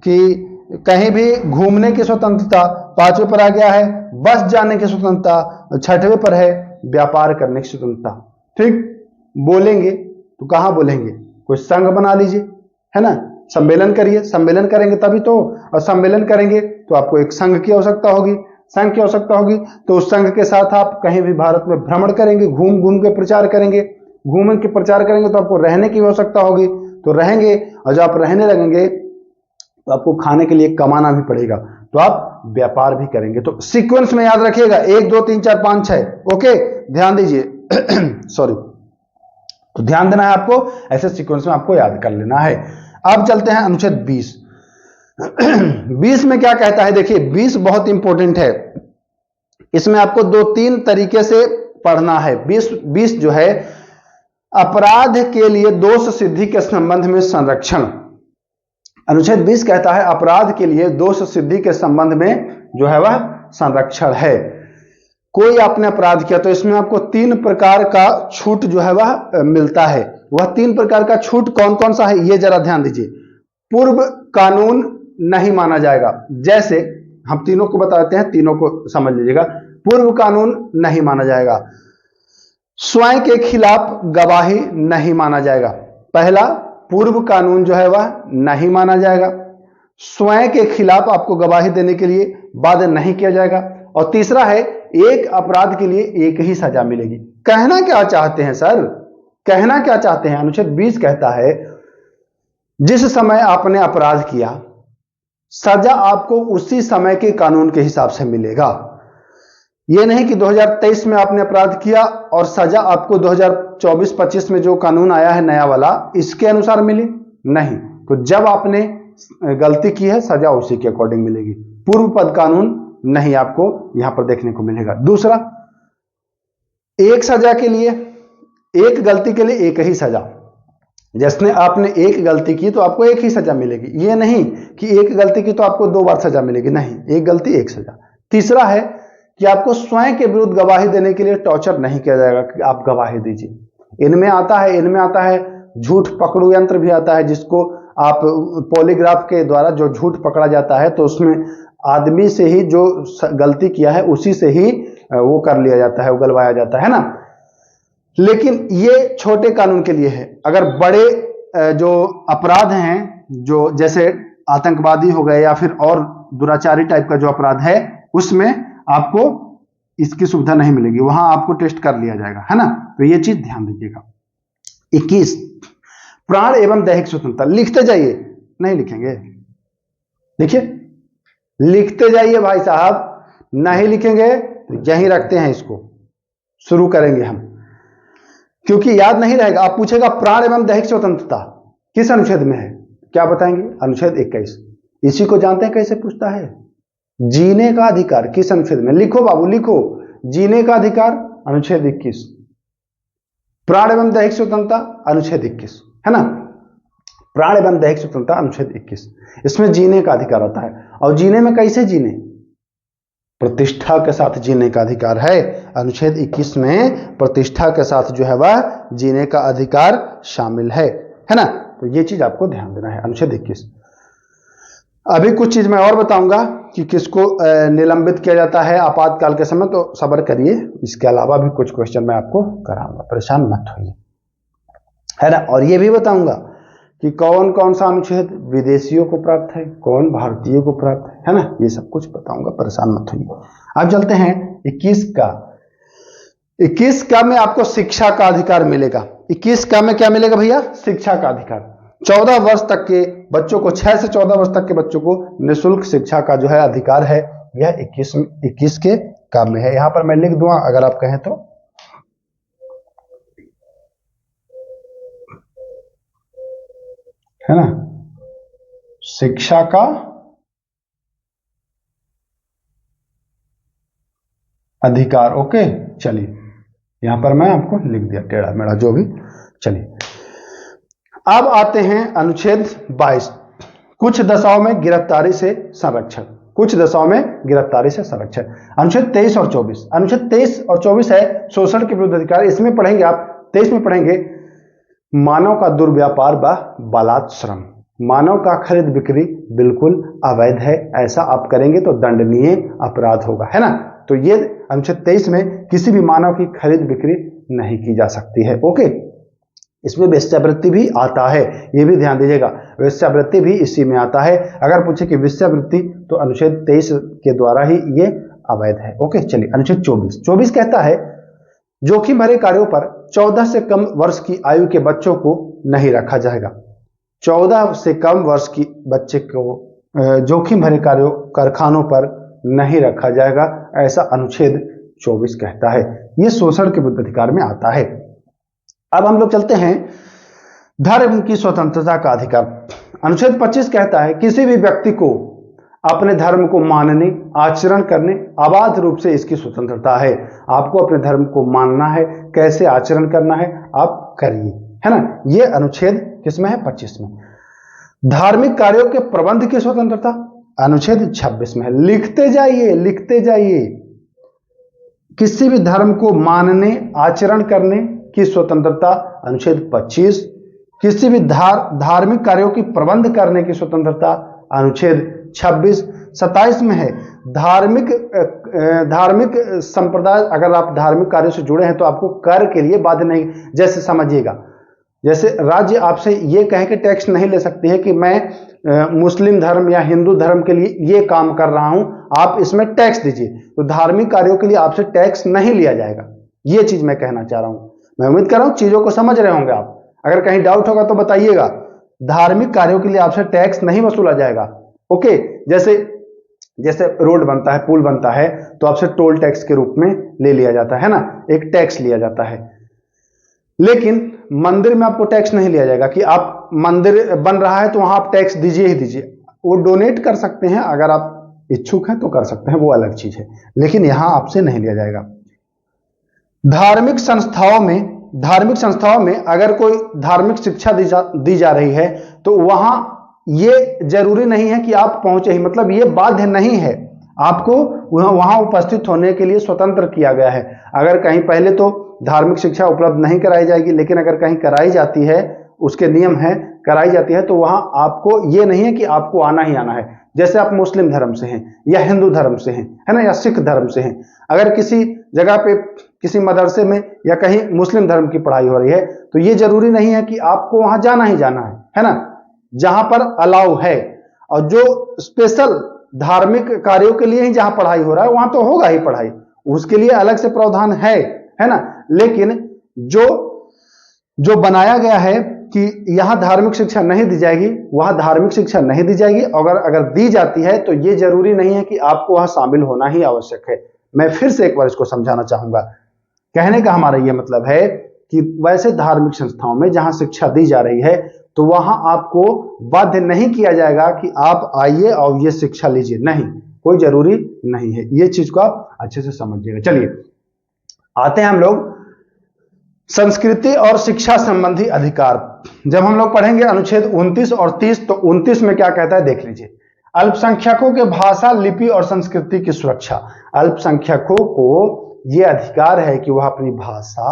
कि कहीं भी घूमने की स्वतंत्रता। पांचवें पर आ गया है बस जाने की स्वतंत्रता। छठवें पर है व्यापार करने की स्वतंत्रता। ठीक, बोलेंगे तो कहां बोलेंगे, कोई संघ बना लीजिए, है ना, सम्मेलन करिए, सम्मेलन करेंगे तभी तो, और सम्मेलन करेंगे तो आपको एक संघ की आवश्यकता होगी, संघ की आवश्यकता होगी, तो उस संघ के साथ आप कहीं भी भारत में भ्रमण करेंगे, घूम घूम के प्रचार करेंगे। घूम के प्रचार करेंगे तो आपको रहने की आवश्यकता होगी, तो रहेंगे, और जब आप रहने लगेंगे तो आपको खाने के लिए कमाना भी पड़ेगा, तो आप व्यापार भी करेंगे। तो सीक्वेंस में याद रखिएगा 1 2 3 4 5 6। ओके, ध्यान दीजिए सॉरी, तो ध्यान देना है आपको, ऐसे सीक्वेंस में आपको याद कर लेना है। अब चलते हैं अनुच्छेद 20। 20 में क्या कहता है, देखिए 20 बहुत इंपॉर्टेंट है, इसमें आपको 2-3 तरीके से पढ़ना है। 20 जो है अपराध के लिए दोष सिद्धि के संबंध में संरक्षण। अनुच्छेद 20 कहता है अपराध के लिए दोष सिद्धि के संबंध में जो है वह संरक्षण है। कोई आपने अपराध किया तो इसमें आपको 3 प्रकार का छूट जो है वह मिलता है। वह 3 प्रकार का छूट कौन कौन सा है, ये जरा ध्यान दीजिए। पूर्व कानून नहीं माना जाएगा, जैसे हम तीनों को बताते हैं, तीनों को समझ लीजिएगा। पूर्व कानून नहीं माना जाएगा, स्वयं के खिलाफ गवाही नहीं माना जाएगा। पहला, पूर्व कानून जो है वह नहीं माना जाएगा, स्वयं के खिलाफ आपको गवाही देने के लिए बाध्य नहीं किया जाएगा, और तीसरा है एक अपराध के लिए एक ही सजा मिलेगी। कहना क्या चाहते हैं सर, कहना क्या चाहते हैं? अनुच्छेद 20 कहता है जिस समय आपने अपराध किया सजा आपको उसी समय के कानून के हिसाब से मिलेगा। यह नहीं कि 2023 में आपने अपराध किया और सजा आपको 2024-25 में जो कानून आया है नया वाला, इसके अनुसार मिली, नहीं। तो जब आपने गलती की है सजा उसी के अकॉर्डिंग मिलेगी, पूर्व पद कानून नहीं आपको यहां पर देखने को मिलेगा। दूसरा, एक सजा के लिए, एक गलती के लिए एक ही सजा। जैसे आपने एक गलती की तो आपको एक ही सजा मिलेगी, यह नहीं कि एक गलती की तो आपको 2 बार सजा मिलेगी, नहीं, एक गलती एक सजा। तीसरा है कि आपको स्वयं के विरुद्ध गवाही देने के लिए टॉर्चर नहीं किया जाएगा कि आप गवाही दीजिए। इनमें आता है झूठ पकड़ू यंत्र भी आता है, जिसको आप पॉलीग्राफ के द्वारा जो झूठ पकड़ा जाता है तो उसमें आदमी से ही जो गलती किया है उसी से ही वो कर लिया जाता है, उगलवाया जाता है ना। लेकिन ये छोटे कानून के लिए है। अगर बड़े जो अपराध हैं, जो जैसे आतंकवादी हो गए या फिर और दुराचारी टाइप का जो अपराध है, उसमें आपको इसकी सुविधा नहीं मिलेगी, वहां आपको टेस्ट कर लिया जाएगा, है ना। तो ये चीज ध्यान दीजिएगा। 21, प्राण एवं दैहिक स्वतंत्रता। लिखते जाइए, नहीं लिखेंगे, देखिए लिखते जाइए भाई साहब, नहीं लिखेंगे तो यहीं रखते हैं, इसको शुरू करेंगे हम, क्योंकि याद नहीं रहेगा। आप पूछेगा प्राण एवं दैहिक स्वतंत्रता किस अनुच्छेद में है, क्या बताएंगे? अनुच्छेद 21। इसी को जानते हैं कैसे पूछता है, जीने का अधिकार किस अनुच्छेद में? लिखो बाबू लिखो, जीने का अधिकार अनुच्छेद 21, प्राण एवं दैहिक स्वतंत्रता अनुच्छेद 21, है ना, प्राण एवं दैहिक स्वतंत्रता अनुच्छेद 21, इसमें जीने का अधिकार आता है। और जीने में कैसे जीने? प्रतिष्ठा के साथ जीने का अधिकार है। अनुच्छेद 21 में प्रतिष्ठा के साथ जो है वह जीने का अधिकार शामिल है ना। तो ये चीज आपको ध्यान देना है, अनुच्छेद 21। अभी कुछ चीज मैं और बताऊंगा कि किसको निलंबित किया जाता है आपातकाल के समय, तो सब्र करिए, इसके अलावा भी कुछ क्वेश्चन मैं आपको कराऊंगा, परेशान मत होइए, है ना। और ये भी बताऊंगा कि कौन कौन सा अनुच्छेद विदेशियों को प्राप्त है, कौन भारतीयों को प्राप्त है ना, ये सब कुछ बताऊंगा, परेशान मत होइए। अब चलते हैं 21 का। 21 का में आपको शिक्षा का अधिकार मिलेगा। 21 का में क्या मिलेगा भैया? शिक्षा का अधिकार। 14 वर्ष तक के बच्चों को, 6 से 14 वर्ष तक के बच्चों को निःशुल्क शिक्षा का जो है अधिकार है, यह 21 के काम में है। यहां पर मैं लिख दूंगा अगर आप कहें तो, है ना, शिक्षा का अधिकार। ओके चलिए, यहां पर मैं आपको लिख दिया टेढ़ा मेढ़ा जो भी। चलिए अब आते हैं अनुच्छेद 22, कुछ दशाओं में गिरफ्तारी से संरक्षण। कुछ दशाओं में गिरफ्तारी से संरक्षण, अनुच्छेद 23 और 24। अनुच्छेद 23 और 24 है शोषण के विरुद्ध अधिकार। इसमें पढ़ेंगे आप, 23 में पढ़ेंगे मानव का दुर्व्यापार व बलात् श्रम। मानव का खरीद बिक्री बिल्कुल अवैध है, ऐसा आप करेंगे तो दंडनीय अपराध होगा, है ना। तो ये अनुच्छेद 23 में किसी भी मानव की खरीद बिक्री नहीं की जा सकती है। ओके, इसमें वेश्यावृत्ति भी आता है, ये भी ध्यान दीजिएगा, वेश्यावृत्ति भी इसी में आता है। अगर पूछे कि वेश्यावृत्ति, तो अनुच्छेद 23 के द्वारा ही ये अवैध है। ओके चलिए, अनुच्छेद 24 कहता है जोखिम भरे कार्यों पर 14 से कम वर्ष की आयु के बच्चों को नहीं रखा जाएगा। 14 से कम वर्ष की बच्चे को जोखिम भरे कार्यों कारखानों पर नहीं रखा जाएगा, ऐसा अनुच्छेद 24 कहता है। यह शोषण के विरुद्ध अधिकार में आता है। अब हम लोग चलते हैं धर्म की स्वतंत्रता का अधिकार। अनुच्छेद 25 कहता है किसी भी व्यक्ति को अपने धर्म को मानने, आचरण करने, अबाध रूप से इसकी स्वतंत्रता है। आपको अपने धर्म को मानना है, कैसे आचरण करना है आप करिए, है ना। यह अनुच्छेद किसमें है? 25 में। धार्मिक कार्यों के प्रबंध की स्वतंत्रता अनुच्छेद 26 में है। लिखते जाइए, लिखते जाइए। किसी भी धर्म को मानने, आचरण करने की स्वतंत्रता अनुच्छेद 25। किसी भी धार्मिक कार्यों की प्रबंध करने की स्वतंत्रता अनुच्छेद 26। 27 में है धार्मिक संप्रदाय, अगर आप धार्मिक कार्यों से जुड़े हैं तो आपको कर के लिए बाध्य नहीं। जैसे समझिएगा, जैसे राज्य आपसे ये कहे कि टैक्स नहीं ले सकती है कि मैं मुस्लिम धर्म या हिंदू धर्म के लिए ये काम कर रहा हूं, आप इसमें टैक्स दीजिए, तो धार्मिक कार्यों के लिए आपसे टैक्स नहीं लिया जाएगा। ये चीज मैं कहना चाह रहा हूं। मैं उम्मीद कर रहा हूं चीजों को समझ रहे होंगे आप। अगर कहीं डाउट होगा तो बताइएगा। धार्मिक कार्यों के लिए आपसे टैक्स नहीं वसूला जाएगा। ओके, जैसे रोड बनता है, पुल बनता है, तो आपसे टोल टैक्स के रूप में ले लिया जाता है ना, एक टैक्स लिया जाता है। लेकिन मंदिर में आपको टैक्स नहीं लिया जाएगा कि आप मंदिर बन रहा है तो वहां आप टैक्स दीजिए ही दीजिए। वो डोनेट कर सकते हैं, अगर आप इच्छुक हैं तो कर सकते हैं, वो अलग चीज है, लेकिन यहां आपसे नहीं लिया जाएगा। धार्मिक संस्थाओं में अगर कोई धार्मिक शिक्षा दी जा रही है तो वहां ये जरूरी नहीं है कि आप पहुंचे ही, मतलब ये बाध्य नहीं है, आपको वहां उपस्थित होने के लिए स्वतंत्र किया गया है। अगर कहीं पहले तो धार्मिक शिक्षा उपलब्ध नहीं कराई जाएगी, लेकिन अगर कहीं कराई जाती है, उसके नियम है, कराई जाती है, तो वहां आपको ये नहीं है कि आपको आना ही आना है। जैसे आप मुस्लिम धर्म से हैं या हिंदू धर्म से हैं, है ना, या सिख धर्म से हैं, अगर किसी जगह पे किसी मदरसे में या कहीं मुस्लिम धर्म की पढ़ाई हो रही है, तो ये जरूरी नहीं है कि आपको वहां जाना ही जाना है ना। जहां पर अलाउ है, और जो स्पेशल धार्मिक कार्यों के लिए ही जहां पढ़ाई हो रहा है वहां तो होगा ही पढ़ाई, उसके लिए अलग से प्रावधान है ना। लेकिन जो बनाया गया है कि यहां धार्मिक शिक्षा नहीं दी जाएगी, वहां धार्मिक शिक्षा नहीं दी जाएगी, अगर दी जाती है तो यह जरूरी नहीं है कि आपको वहां शामिल होना ही आवश्यक है। मैं फिर से एक बार इसको समझाना चाहूंगा। कहने का हमारा यह मतलब है कि वैसे धार्मिक संस्थाओं में जहां शिक्षा दी जा रही है तो वहां आपको बाध्य नहीं किया जाएगा कि आप आइए और ये शिक्षा लीजिए, नहीं, कोई जरूरी नहीं है। ये चीज को आप अच्छे से समझिएगा। चलिए आते हैं हम लोग संस्कृति और शिक्षा संबंधी अधिकार। जब हम लोग पढ़ेंगे अनुच्छेद 29 और 30, तो 29 में क्या कहता है देख लीजिए। अल्पसंख्यकों के भाषा, लिपि और संस्कृति की सुरक्षा। अल्पसंख्यकों को यह अधिकार है कि वह अपनी भाषा,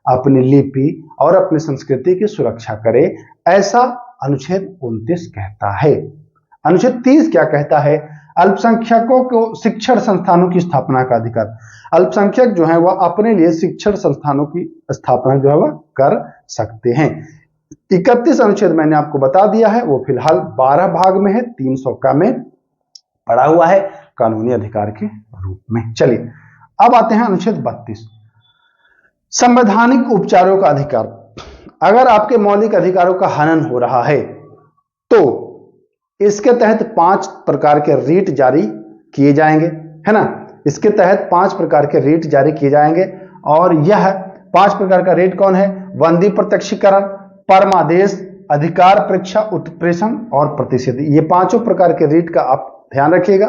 अपनी लिपि और अपनी संस्कृति की सुरक्षा करे, ऐसा अनुच्छेद 29 कहता है। अनुच्छेद 30 क्या कहता है? अल्पसंख्यकों को शिक्षण संस्थानों की स्थापना का अधिकार। अल्पसंख्यक जो है वह अपने लिए शिक्षण संस्थानों की स्थापना जो है वह कर सकते हैं। 31 अनुच्छेद मैंने आपको बता दिया है, वो फिलहाल 12 भाग में है, 300 का में पड़ा हुआ है कानूनी अधिकार के रूप में। चलिए अब आते हैं अनुच्छेद 32, संवैधानिक उपचारों का अधिकार। अगर आपके मौलिक अधिकारों का हनन हो रहा है तो इसके तहत 5 प्रकार के रीट जारी किए जाएंगे, है ना। इसके तहत 5 प्रकार के रीट जारी किए जाएंगे, और यह 5 प्रकार का रीट कौन है? बंदी प्रत्यक्षीकरण, परमादेश, अधिकार परीक्षा, उत्प्रेषण और प्रतिषेध। ये 5 प्रकार के रीट का आप ध्यान रखिएगा।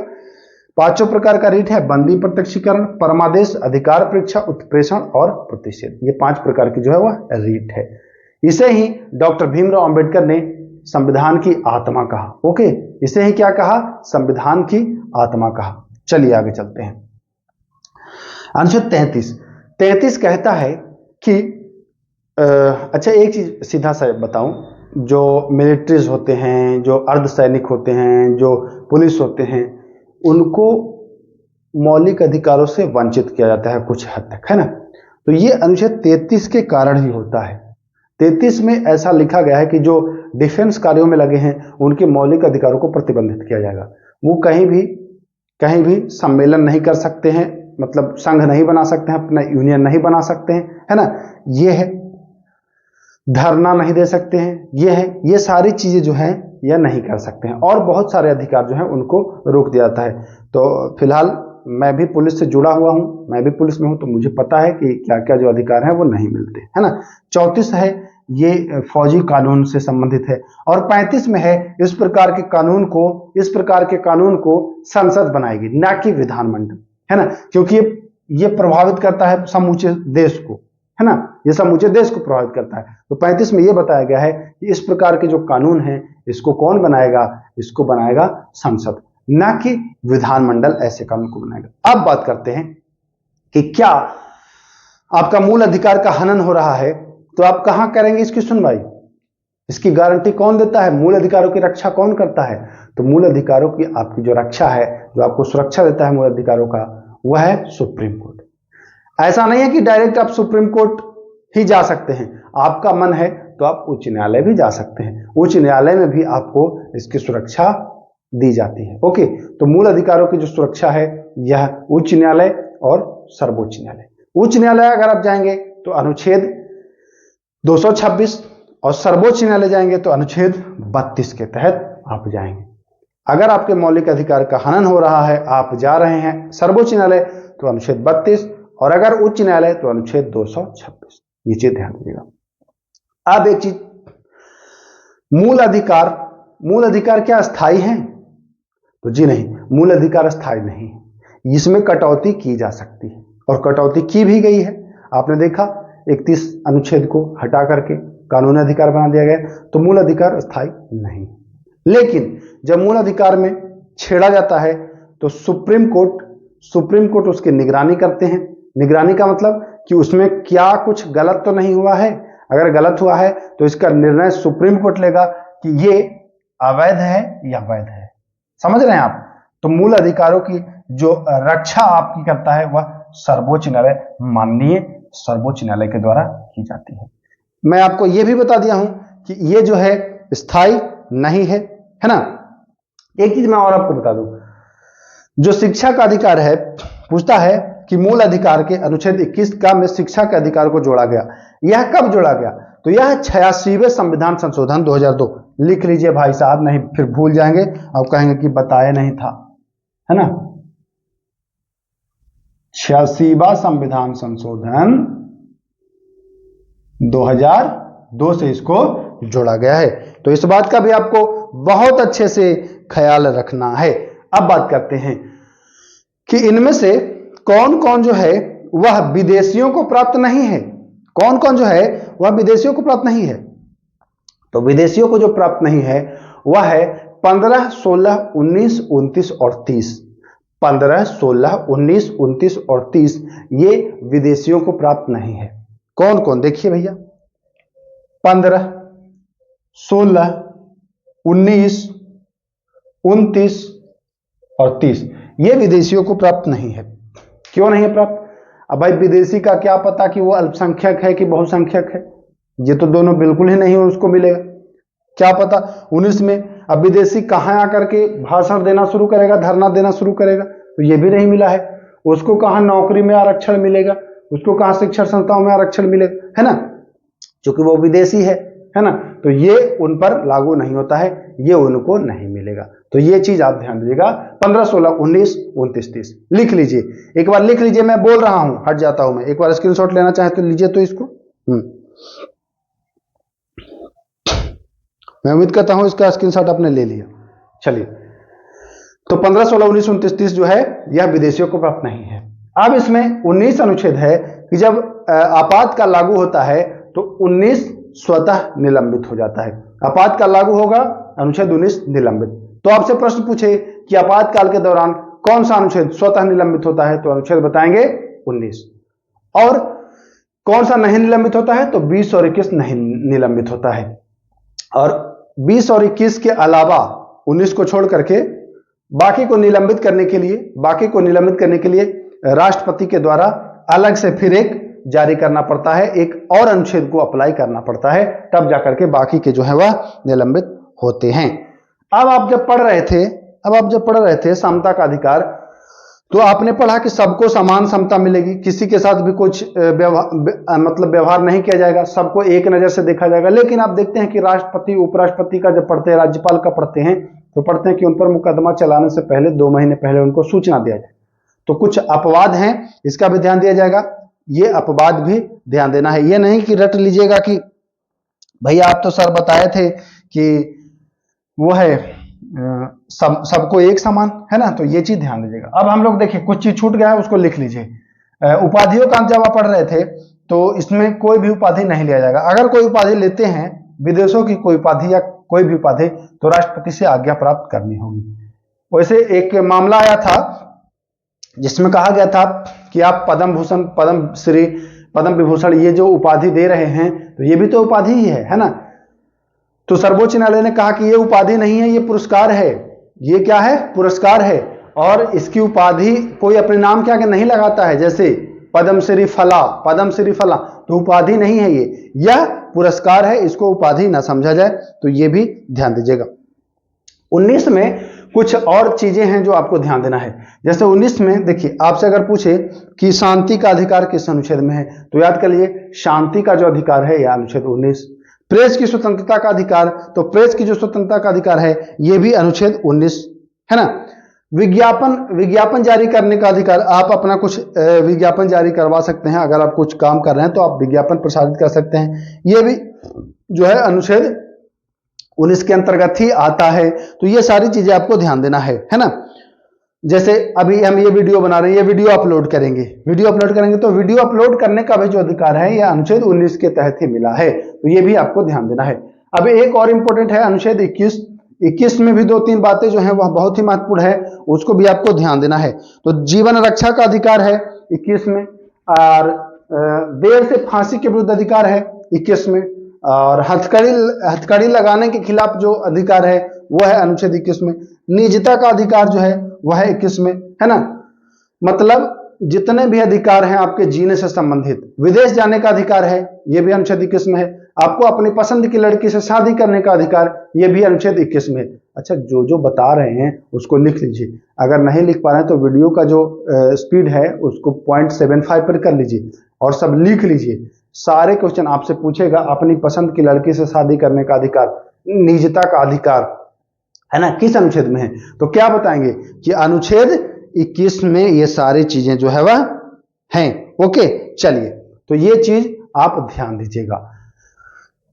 5 प्रकार का रीट है बंदी प्रत्यक्षीकरण, परमादेश, अधिकार परीक्षा, उत्प्रेषण और प्रतिषेध। ये 5 प्रकार की जो है वह रीट है। इसे ही डॉक्टर भीमराव अंबेडकर ने संविधान की आत्मा कहा। ओके, इसे ही क्या कहा? संविधान की आत्मा कहा। चलिए आगे चलते हैं। अनुच्छेद 33 कहता है कि अच्छा एक चीज सीधा सा बताऊं, जो मिलिट्रीज होते हैं, जो अर्धसैनिक होते हैं, जो पुलिस होते हैं, उनको मौलिक अधिकारों से वंचित किया जाता है कुछ हद तक, है ना। तो ये अनुच्छेद 33 के कारण ही होता है। 33 में ऐसा लिखा गया है कि जो डिफेंस कार्यों में लगे हैं उनके मौलिक अधिकारों को प्रतिबंधित किया जाएगा। वो कहीं भी सम्मेलन नहीं कर सकते हैं, मतलब संघ नहीं बना सकते हैं, अपना यूनियन नहीं बना सकते हैं, है ना। ये है, धरना नहीं दे सकते हैं, ये है, ये सारी चीजें जो हैं यह नहीं कर सकते हैं, और बहुत सारे अधिकार जो हैं उनको रोक दिया जाता है। तो फिलहाल मैं भी पुलिस से जुड़ा हुआ हूं, मैं भी पुलिस में हूं, तो मुझे पता है कि क्या क्या जो अधिकार हैं वो नहीं मिलते, है ना। 34 है, ये फौजी कानून से संबंधित है, और 35 में है इस प्रकार के कानून को संसद बनाएगी, ना कि विधानमंडल, है ना, क्योंकि ये प्रभावित करता है समूचे देश को, है ना, ये समूचे देश को प्रभावित करता है। तो 35 में ये बताया गया है कि इस प्रकार के जो कानून हैं इसको कौन बनाएगा? इसको बनाएगा संसद, ना कि विधानमंडल ऐसे कानून को बनाएगा। अब बात करते हैं कि क्या आपका मूल अधिकार का हनन हो रहा है तो आप कहां करेंगे इसकी सुनवाई? इसकी गारंटी कौन देता है? मूल अधिकारों की रक्षा कौन करता है? तो मूल अधिकारों की आपकी जो रक्षा है, जो आपको सुरक्षा देता है मूल अधिकारों का, वह है सुप्रीम कोर्ट। ऐसा नहीं है कि डायरेक्ट आप सुप्रीम कोर्ट ही जा सकते हैं, आपका मन है तो आप उच्च न्यायालय भी जा सकते हैं। उच्च न्यायालय में भी आपको इसकी सुरक्षा दी जाती है। ओके, तो मूल अधिकारों की जो सुरक्षा है यह उच्च न्यायालय और सर्वोच्च न्यायालय। उच्च न्यायालय अगर आप जाएंगे तो अनुच्छेद 226, और सर्वोच्च न्यायालय जाएंगे तो अनुच्छेद 32 के तहत आप जाएंगे। अगर आपके मौलिक अधिकार का हनन हो रहा है, आप जा रहे हैं सर्वोच्च न्यायालय, तो अनुच्छेद 32, और अगर उच्च न्यायालय तो अनुच्छेद 226। ये चीज ध्यान रखिएगा। अब एक चीज, मूल अधिकार क्या अस्थायी है? तो जी नहीं, मूल अधिकार अस्थायी नहीं है, इसमें कटौती की जा सकती है, और कटौती की भी गई है। आपने देखा 31 अनुच्छेद को हटा करके कानूनी अधिकार बना दिया गया, तो मूल अधिकार अस्थायी नहीं। लेकिन जब मूल अधिकार में छेड़ा जाता है तो सुप्रीम कोर्ट उसकी निगरानी करते हैं। निगरानी का मतलब कि उसमें क्या कुछ गलत तो नहीं हुआ है। अगर गलत हुआ है तो इसका निर्णय सुप्रीम कोर्ट लेगा कि ये अवैध है या वैध है। समझ रहे हैं आप? तो मूल अधिकारों की जो रक्षा आपकी करता है वह सर्वोच्च न्यायालय, माननीय सर्वोच्च न्यायालय के द्वारा की जाती है। मैं आपको यह भी बता दिया हूं कि ये जो है स्थायी नहीं है, है ना। एक चीज मैं और आपको बता दूं, जो शिक्षा का अधिकार है, पूछता है कि मूल अधिकार के अनुच्छेद 21 का में शिक्षा के अधिकार को जोड़ा गया। यह कब जोड़ा गया? तो यह 86वें संविधान संशोधन 2002। लिख लीजिए भाई साहब, नहीं फिर भूल जाएंगे और कहेंगे कि बताया नहीं था, है ना। 86वां संविधान संशोधन 2002 से इसको जोड़ा गया है। तो इस बात का भी आपको बहुत अच्छे से ख्याल रखना है। अब बात करते हैं कि इनमें से कौन कौन जो है वह विदेशियों को प्राप्त नहीं है, कौन कौन जो है वह विदेशियों को प्राप्त नहीं है। तो विदेशियों को जो प्राप्त नहीं है वह है 15, 16, 19, 29 और 30। 15, 16, 19, 29 और 30 ये विदेशियों को प्राप्त नहीं है। कौन कौन देखिए भैया, 15, 16, 19, 29 और 30 ये विदेशियों को प्राप्त नहीं है। क्यों नहीं है प्राप्त? अब भाई विदेशी का क्या पता कि वो अल्पसंख्यक है कि बहुसंख्यक है, ये तो दोनों बिल्कुल ही नहीं उसको मिलेगा, क्या पता 19 में अब विदेशी कहां आकर के भाषण देना शुरू करेगा, धरना देना शुरू करेगा, तो ये भी नहीं मिला है। उसको कहां नौकरी में आरक्षण मिलेगा, उसको कहां शिक्षण संस्थाओं में आरक्षण मिलेगा, है ना, क्योंकि वो विदेशी है ना, तो ये उन पर लागू नहीं होता है, ये उनको नहीं मिलेगा। तो ये चीज आप ध्यान दीजिएगा। 15, 16, 19, 29, 30 लिख लीजिए, एक बार लिख लीजिए, मैं बोल रहा हूं हट जाता हूं मैं, एक बार स्क्रीनशॉट लेना चाहे तो लीजिए। तो इसको मैं उम्मीद करता हूं इसका स्क्रीनशॉट आपने ले लिया। चलिए, तो 15, 16, 19, 29, 30 जो है यह विदेशियों को प्राप्त नहीं है। अब इसमें 19 अनुच्छेद है कि जब आपातकाल लागू होता है तो 19 स्वतः निलंबित हो जाता है। आपातकाल लागू होगा, अनुच्छेद 19 निलंबित। तो आपसे प्रश्न पूछे कि आपातकाल के दौरान कौन सा अनुच्छेद स्वतः निलंबित होता है, तो अनुच्छेद बताएंगे 19। और कौन सा नहीं निलंबित होता है, तो 20 और 21 नहीं निलंबित होता है। और 20 और 21 के अलावा 19 को छोड़ करके बाकी को निलंबित करने के लिए राष्ट्रपति के द्वारा अलग से फिर एक जारी करना पड़ता है, एक और अनुच्छेद को अप्लाई करना पड़ता है, तब जाकर के बाकी के जो है वह निलंबित होते हैं। अब आप जब पढ़ रहे थे समता का अधिकार, तो आपने पढ़ा कि सबको समान समता मिलेगी, किसी के साथ भी कुछ व्यवहार नहीं किया जाएगा, सबको एक नजर से देखा जाएगा। लेकिन आप देखते हैं कि राष्ट्रपति उपराष्ट्रपति का जब पढ़ते हैं, राज्यपाल का पढ़ते हैं, तो पढ़ते हैं कि उन पर मुकदमा चलाने से पहले 2 महीने पहले उनको सूचना दिया जाए। तो कुछ अपवाद हैं, इसका भी ध्यान दिया जाएगा, ये अपवाद भी ध्यान देना है। ये नहीं कि रट लीजिएगा कि भैया आप तो सर बताए थे कि वो है सबको एक समान, है ना, तो ये चीज ध्यान दीजिएगा। अब हम लोग देखिए कुछ चीज छूट गया है, उसको लिख लीजिए। उपाधियों का जब आप पढ़ रहे थे तो इसमें कोई भी उपाधि नहीं लिया जाएगा। अगर कोई उपाधि लेते हैं, विदेशों की कोई उपाधि या कोई भी उपाधि, तो राष्ट्रपति से आज्ञा प्राप्त करनी होगी। वैसे एक मामला आया था जिसमें कहा गया था कि आप पद्म भूषण, पद्म श्री, पद्म विभूषण ये जो उपाधि दे रहे हैं, तो ये भी तो उपाधि ही है ना। तो सर्वोच्च न्यायालय ने कहा कि ये उपाधि नहीं है, ये पुरस्कार है। ये क्या है? पुरस्कार है। और इसकी उपाधि कोई अपने नाम के आगे नहीं लगाता है, जैसे पद्मश्री फला, तो उपाधि नहीं है ये, यह पुरस्कार है, इसको उपाधि ना समझा जाए। तो ये भी ध्यान दीजिएगा। 19 में कुछ और चीजें हैं जो आपको ध्यान देना है। जैसे 19 में देखिए, आपसे अगर पूछे कि शांति का अधिकार किस अनुच्छेद में है, तो याद कर लीजिए शांति का जो अधिकार है यह अनुच्छेद 19। प्रेस की स्वतंत्रता का अधिकार, तो प्रेस की जो स्वतंत्रता का अधिकार है यह भी अनुच्छेद 19 है ना। विज्ञापन जारी करने का अधिकार, आप अपना कुछ विज्ञापन जारी करवा सकते हैं, अगर आप कुछ काम कर रहे हैं तो आप विज्ञापन प्रसारित कर सकते हैं, यह भी जो है अनुच्छेद 19 के अंतर्गत ही आता है। तो ये सारी चीजें आपको ध्यान देना है ना। जैसे अभी हम ये वीडियो बना रहे हैं, ये वीडियो अपलोड करेंगे, तो वीडियो अपलोड करने का भी जो अधिकार है यह अनुच्छेद 19 के तहत ही मिला है। तो ये भी आपको ध्यान देना है। अब एक और इंपॉर्टेंट है अनुच्छेद 21 में भी 2-3 बातें जो है वह बहुत ही महत्वपूर्ण है, उसको भी आपको ध्यान देना है। तो जीवन रक्षा का अधिकार है 21 में, और देर से फांसी के विरुद्ध अधिकार है 21 में, और हथकड़ी लगाने के खिलाफ जो अधिकार है वह है अनुच्छेद 21 में। निजता का अधिकार जो है वह है 21 में, है ना। मतलब जितने भी अधिकार हैं आपके जीने से संबंधित, विदेश जाने का अधिकार है यह भी अनुच्छेद 21 में है। आपको अपनी पसंद की लड़की से शादी करने का अधिकार यह भी अनुच्छेद 21 में है। अच्छा, जो बता रहे हैं उसको लिख लीजिए। अगर नहीं लिख पा रहे हैं तो वीडियो का जो स्पीड है उसको 0.75 पर कर लीजिए और सब लिख लीजिए। सारे क्वेश्चन आपसे पूछेगा, अपनी पसंद की लड़की से शादी करने का अधिकार, निजता का अधिकार, है ना, किस अनुच्छेद में है? तो क्या बताएंगे कि अनुच्छेद 21 में ये सारी चीजें जो है वह हैं। ओके, चलिए, तो ये चीज आप ध्यान दीजिएगा।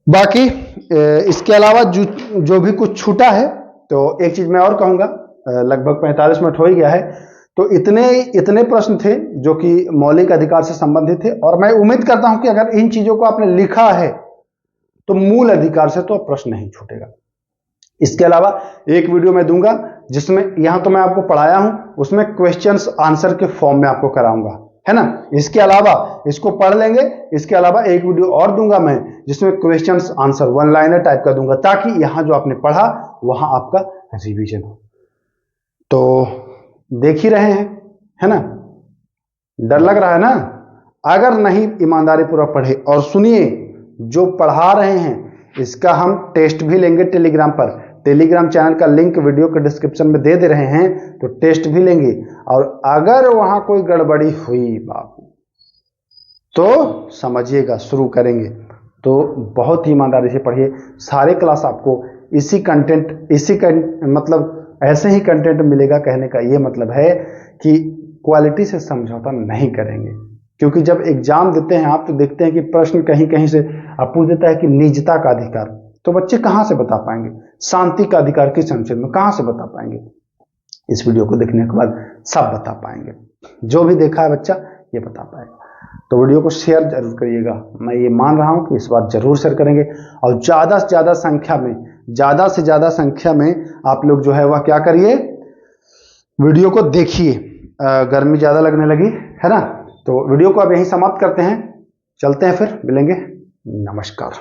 बाकी इसके अलावा जो भी कुछ छूटा है, तो एक चीज मैं और कहूंगा, लगभग 45 मिनट हो ही गया है, तो इतने प्रश्न थे जो कि मौलिक अधिकार से संबंधित थे, और मैं उम्मीद करता हूं कि अगर इन चीजों को आपने लिखा है तो मूल अधिकार से तो प्रश्न नहीं छूटेगा। इसके अलावा एक वीडियो मैं दूंगा जिसमें, यहां तो मैं आपको पढ़ाया हूं, उसमें क्वेश्चंस आंसर के फॉर्म में आपको कराऊंगा, है ना। इसके अलावा इसको पढ़ लेंगे, इसके अलावा एक वीडियो और दूंगा मैं जिसमें questions answer one liner type का दूंगा, ताकि यहां जो आपने पढ़ा वहां आपका रिवीजन हो। तो देख ही रहे हैं, है ना, डर लग रहा है ना। अगर नहीं ईमानदारी पूर्वक पढ़े, और सुनिए, जो पढ़ा रहे हैं इसका हम टेस्ट भी लेंगे टेलीग्राम पर। टेलीग्राम चैनल का लिंक वीडियो के डिस्क्रिप्शन में दे रहे हैं, तो टेस्ट भी लेंगे, और अगर वहां कोई गड़बड़ी हुई बाबू तो समझिएगा शुरू करेंगे। तो बहुत ही ईमानदारी से पढ़िए। सारे क्लास आपको इसी मतलब ऐसे ही कंटेंट मिलेगा। कहने का ये मतलब है कि क्वालिटी से समझौता नहीं करेंगे, क्योंकि जब एग्जाम देते हैं आप तो देखते हैं कि प्रश्न कहीं कहीं से आप पूछ देता है कि निजता का अधिकार, तो बच्चे कहां से बता पाएंगे। शांति का अधिकार किस अनुच्छेद में, कहां से बता पाएंगे। इस वीडियो को देखने के बाद सब बता पाएंगे, जो भी देखा है बच्चा ये बता पाएगा। तो वीडियो को शेयर जरूर करिएगा, मैं ये मान रहा हूं कि इस बार जरूर शेयर करेंगे, और ज्यादा से ज्यादा संख्या में आप लोग जो है वह क्या करिए, वीडियो को देखिए। गर्मी ज्यादा लगने लगी है ना, तो वीडियो को अब यहीं समाप्त करते हैं, चलते हैं, फिर मिलेंगे, नमस्कार।